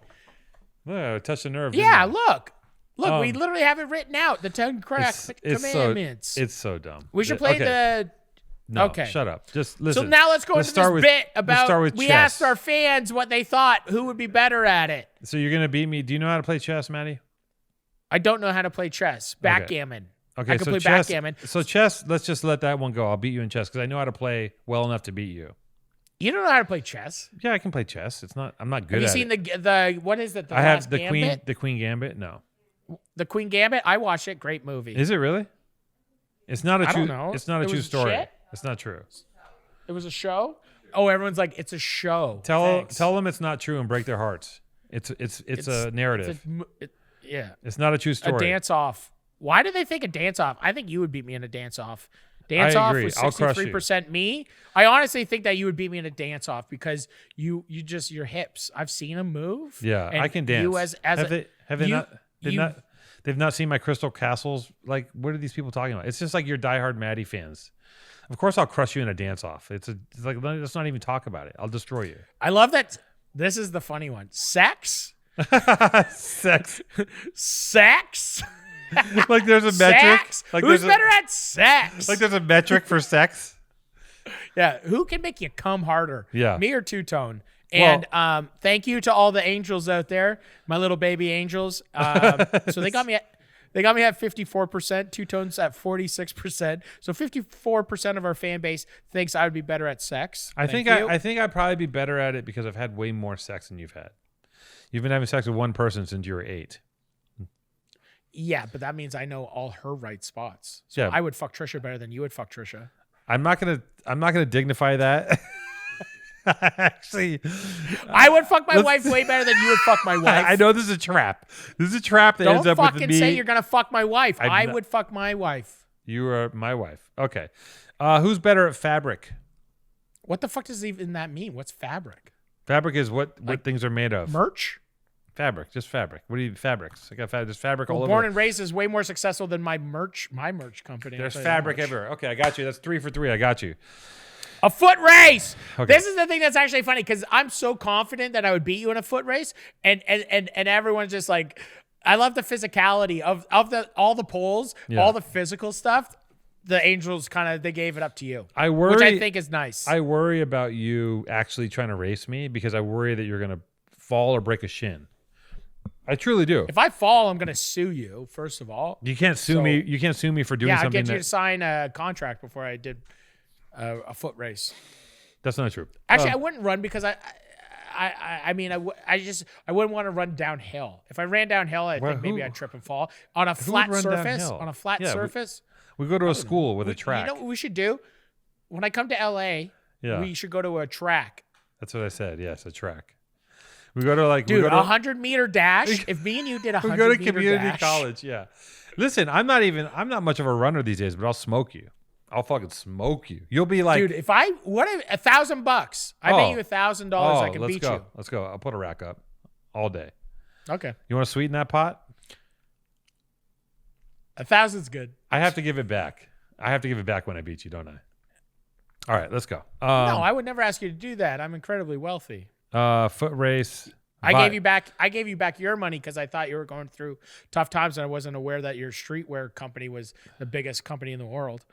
Well, touch the nerve. Yeah, look, we literally have it written out. The 10 Commandments. It's so dumb. We should play the. No, okay. Shut up. Just listen. So now let's go into this bit about we asked our fans what they thought, who would be better at it. So you're going to beat me. Do you know how to play chess, Matty? I don't know how to play chess. Backgammon. Okay, I can play backgammon. So chess, let's just let that one go. I'll beat you in chess because I know how to play well enough to beat you. You don't know how to play chess? Yeah, I can play chess. I'm not good at it. Have you seen the what is it? I have the Queen Gambit. No. The Queen Gambit? I watched it. Great movie. Is it really? It's not a true. I don't know. It's not a true story. Shit? It's not true. It was a show? Oh, everyone's like, it's a show. Tell them it's not true and break their hearts. It's a narrative. It's not a true story. A dance off. Why do they think a dance off? I think you would beat me in a dance off. Dance off was 63% me. I honestly think that you would beat me in a dance off because you just your hips. I've seen them move. Yeah, I can dance. You they've not seen my Crystal Castles. Like, what are these people talking about? It's just like your diehard Maddie fans. Of course, I'll crush you in a dance off. It's like, let's not even talk about it. I'll destroy you. I love that. This is the funny one. Sex. Sex. Like there's a metric. Sex? Like who's better at sex? Like there's a metric for sex. Yeah. Who can make you come harder? Yeah. Me or Two-Tone? And thank you to all the angels out there, my little baby angels. So they got me at 54%, Two-Tones at 46%. So 54% of our fan base thinks I would be better at sex. I think I'd probably be better at it because I've had way more sex than you've had. You've been having sex with one person since you were 8. Yeah, but that means I know all her right spots. So yeah. I would fuck Trisha better than you would fuck Trisha. I'm not gonna dignify that. Actually, I would fuck my wife way better than you would fuck my wife. I know this is a trap. This is a trap that ends up with me. Don't fucking say you're gonna fuck my wife. I would fuck my wife. You are my wife. Okay. Who's better at fabric? What the fuck does even that mean? What's fabric? Fabric is what things are made of. Merch? Fabric, just fabric. What do you fabrics? I got just fabric all over. Born and Raised is way more successful than my merch company. There's fabric everywhere. Okay, I got you. That's 3 for 3. I got you. A foot race. Okay. This is the thing that's actually funny because I'm so confident that I would beat you in a foot race, and everyone's just like, I love the physicality of all the polls, all the physical stuff. The Angels they gave it up to you. I worry, which I think is nice. I worry about you actually trying to race me because I worry that you're gonna fall or break a shin. I truly do. If I fall, I'm gonna sue you. First of all, you can't sue me. You can't sue me for doing something. Yeah, I'll get you to sign a contract before I did a foot race. That's not true. Actually, I wouldn't run because I wouldn't want to run downhill. If I ran downhill, I think maybe I'd trip and fall on a flat surface. Downhill? On a flat surface. We go to a school with a track. You know what we should do? When I come to LA, we should go to a track. That's what I said. Yes, a track. We go to 100-meter dash. If me and you did 100-meter dash. We go to community college. Yeah. Listen, I'm not much of a runner these days, but I'll smoke you. I'll fucking smoke you. You'll be like, dude. If $1,000, I bet you $1,000 I can beat you. Let's go. I'll put a rack up all day. Okay. You want to sweeten that pot? 1,000's good. I have to give it back. I have to give it back when I beat you, don't I? All right, let's go. No, I would never ask you to do that. I'm incredibly wealthy. Foot race. I gave you back your money because I thought you were going through tough times and I wasn't aware that your streetwear company was the biggest company in the world.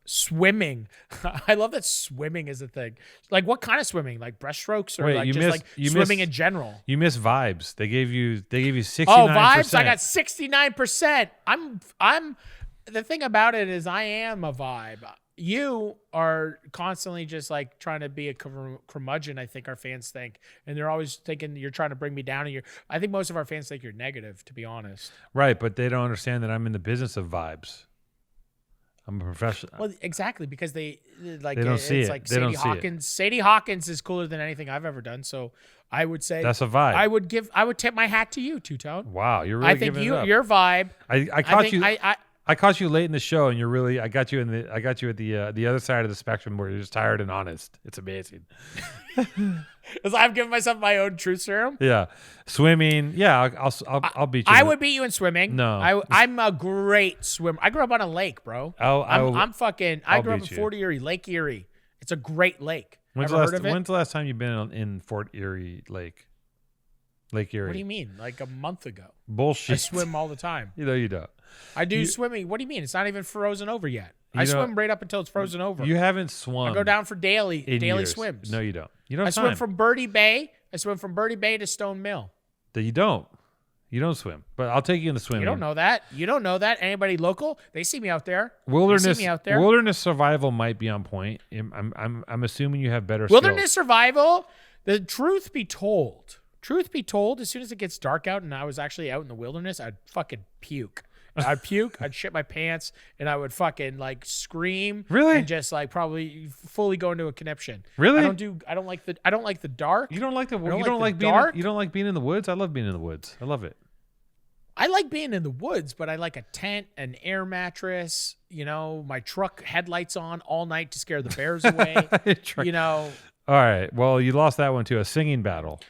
Swimming. I love that swimming is a thing. Like what kind of swimming? Like breaststrokes or like just like swimming in general? You miss vibes. They gave you 69%. Oh, vibes. I got 69%. I'm the thing about it is I am a vibe. You are constantly just like trying to be a curmudgeon, I think our fans think. And they're always thinking you're trying to bring me down. And I think most of our fans think you're negative, to be honest. Right, but they don't understand that I'm in the business of vibes. I'm a professional. Well, exactly, because they don't see it. Like they don't Sadie Hawkins. Sadie Hawkins is cooler than anything I've ever done. So I would say that's a vibe. I would tip my hat to you, Two-Tone. Wow, you're really giving it up. Your vibe. I caught you late in the show, and you're really. I got you at the other side of the spectrum where you're just tired and honest. It's amazing. Because I've given myself my own truth serum. Yeah, swimming. Yeah, I'll beat you. I would beat you in swimming. No, I'm a great swimmer. I grew up on a lake, bro. I grew up in Fort Erie, Lake Erie. It's a great lake. When's the last time you've been in Fort Erie Lake? Lake Erie. What do you mean? Like a month ago. Bullshit. I swim all the time. You don't. I do swimming. What do you mean? It's not even frozen over yet. I swim right up until it's frozen over. You haven't swum. I go down for daily years. swims. No, you don't. You don't. I swim from Birdie Bay. I swim from Birdie Bay to Stone Mill. You don't. You don't swim. But I'll take you in the swimming. You don't know that. You don't know that. Anybody local? They see me out there. Wilderness survival might be on point. I'm assuming you have better wilderness survival. The truth be told, as soon as it gets dark out and I was actually out in the wilderness, I'd fucking puke. I'd puke, I'd shit my pants, and I would fucking like scream. Really? And just like probably fully go into a conniption. Really? I don't like the dark. You don't like the dark? You don't like being in the woods? I love being in the woods. I love it. I like being in the woods, but I like a tent, an air mattress, my truck headlights on all night to scare the bears away. All right. Well, you lost that one too. A singing battle.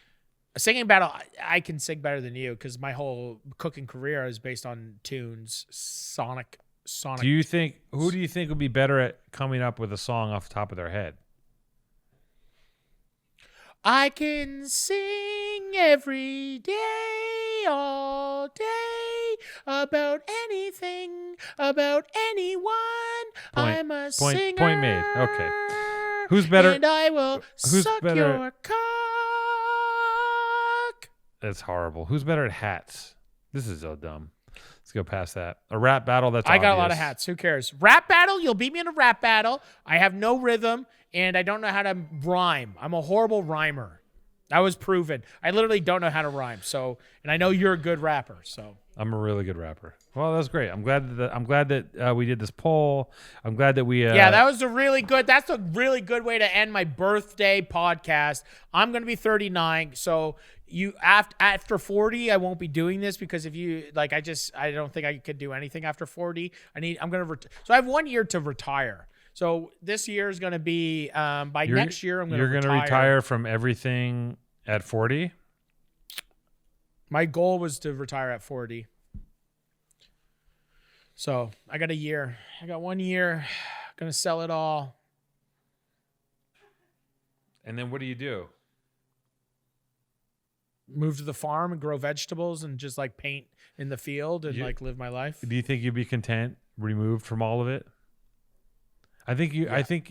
A singing battle, I can sing better than you because my whole cooking career is based on tunes, sonic. Who do you think would be better at coming up with a song off the top of their head? I can sing every day, all day, about anything, about anyone. I'm a singer. Point made. Okay. Who's better? And I will suck your cock. That's horrible. Who's better at hats? This is so dumb. Let's go past that. A rap battle. That's I got a lot of hats. Who cares? Rap battle. You'll beat me in a rap battle. I have no rhythm and I don't know how to rhyme. I'm a horrible rhymer. That was proven. I literally don't know how to rhyme. So, and I know you're a good rapper. So I'm a really good rapper. Well, that's great. I'm glad that we did this poll. I'm glad that we. That's a really good way to end my birthday podcast. I'm going to be 39. So after 40, I won't be doing this because if you like, I don't think I could do anything after 40. So I have 1 year to retire. So this year is going to be next year. You're going to retire from everything at 40. My goal was to retire at 40. So I got a year. I got 1 year. Going to sell it all. And then what do you do? Move to the farm and grow vegetables and just like paint in the field and like live my life. Do you think you'd be content, removed from all of it? I think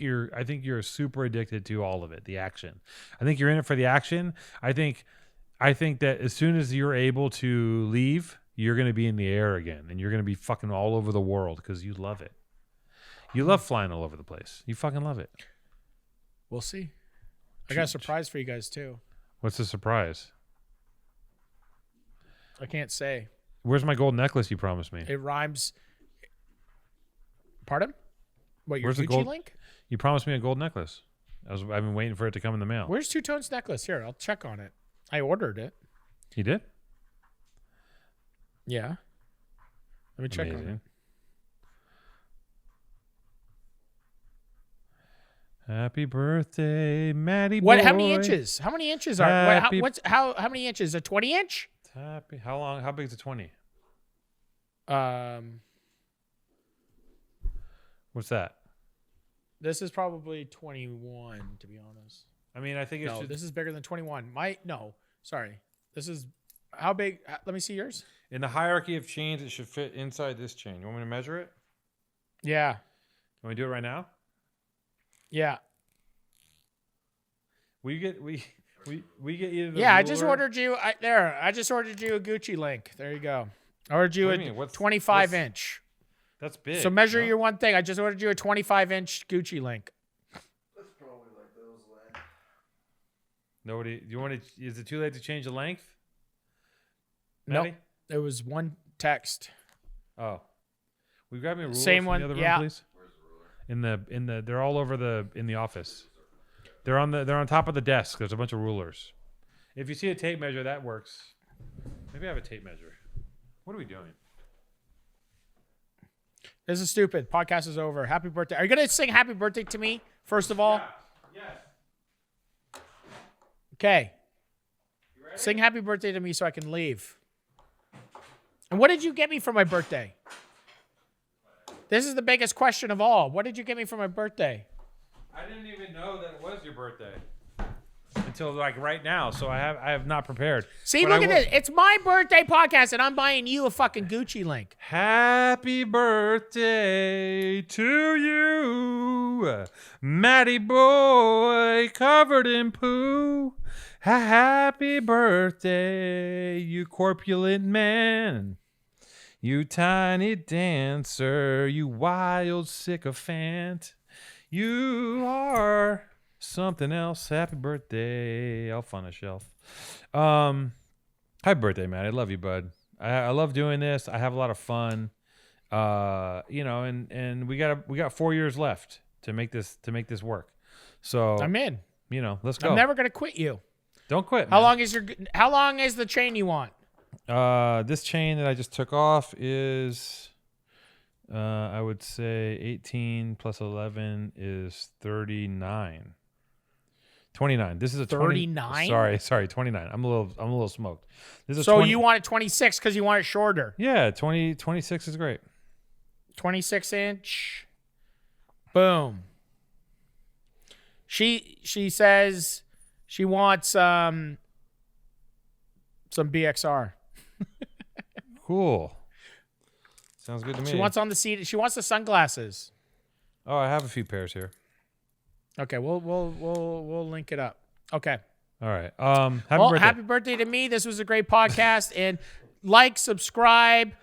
you're super addicted to all of it, the action. I think you're in it for the action. I think that as soon as you're able to leave, you're going to be in the air again and you're going to be fucking all over the world because you love it. You love flying all over the place. You fucking love it. We'll see. I got a surprise for you guys too. What's the surprise? I can't say. Where's my gold necklace you promised me? It rhymes. Pardon? What, your Where's the Gucci gold link? You promised me a gold necklace. I've been waiting for it to come in the mail. Where's Two-Tone's necklace? Here, I'll check on it. I ordered it. You did? Yeah. Let me check on it. Happy birthday, Matty boy. What? How many inches? How many inches are? How many inches? A 20-inch? Happy. How long? How big is a 20? What's that? This is probably 21, to be honest. I mean, I think it's this is bigger than 21. Sorry. This is how big? Let me see yours. In the hierarchy of chains, it should fit inside this chain. You want me to measure it? Yeah. Want me to do it right now? Yeah. We get either the Yeah, ruler. I just ordered you I just ordered you a Gucci link. There you go. I ordered you a 25 inch. That's big. So measure your one thing. I just ordered you a 25 inch Gucci link. That's probably like those length. Nobody. Do you want to? Is it too late to change the length? Nope. Matty? There was one text. Oh, we grab me a ruler Same from one. the other Yeah. room, please. Where's the ruler? In the they're all over in the office. They're on top of the desk. There's a bunch of rulers. If you see a tape measure, that works. Maybe I have a tape measure. What are we doing? This is stupid. Podcast is over. Happy birthday. Are you gonna sing happy birthday to me first of all? Yes. Okay. Sing happy birthday to me so I can leave. And what did you get me for my birthday? This is the biggest question of all. What did you get me for my birthday? I didn't even know that it was your birthday until like right now. So I have not prepared. See, But look at this. It's my birthday podcast, and I'm buying you a fucking Gucci link. Happy birthday to you, Matty boy covered in poo. Happy birthday, you corpulent man. You tiny dancer, you wild sycophant. You are something else. Happy birthday. Elf on a shelf. Happy birthday, man. I love you, bud. I love doing this. I have a lot of fun. And we got 4 years left to make this work. So I'm in. Let's go. I'm never gonna quit you. Don't quit. How man. How long is the chain you want? This chain that I just took off is I would say 18 plus 11 is 39. 29. This is a 39? 29. I'm a little smoked. This is So 20, you want it 26 because you want it shorter. Yeah, 26 is great. 26 inch. Boom. She says she wants some BXR. Cool. Sounds good to me. She wants on the seat. She wants the sunglasses. Oh, I have a few pairs here. Okay, we'll link it up. Okay. All right. Happy birthday to me. This was a great podcast. And like, subscribe,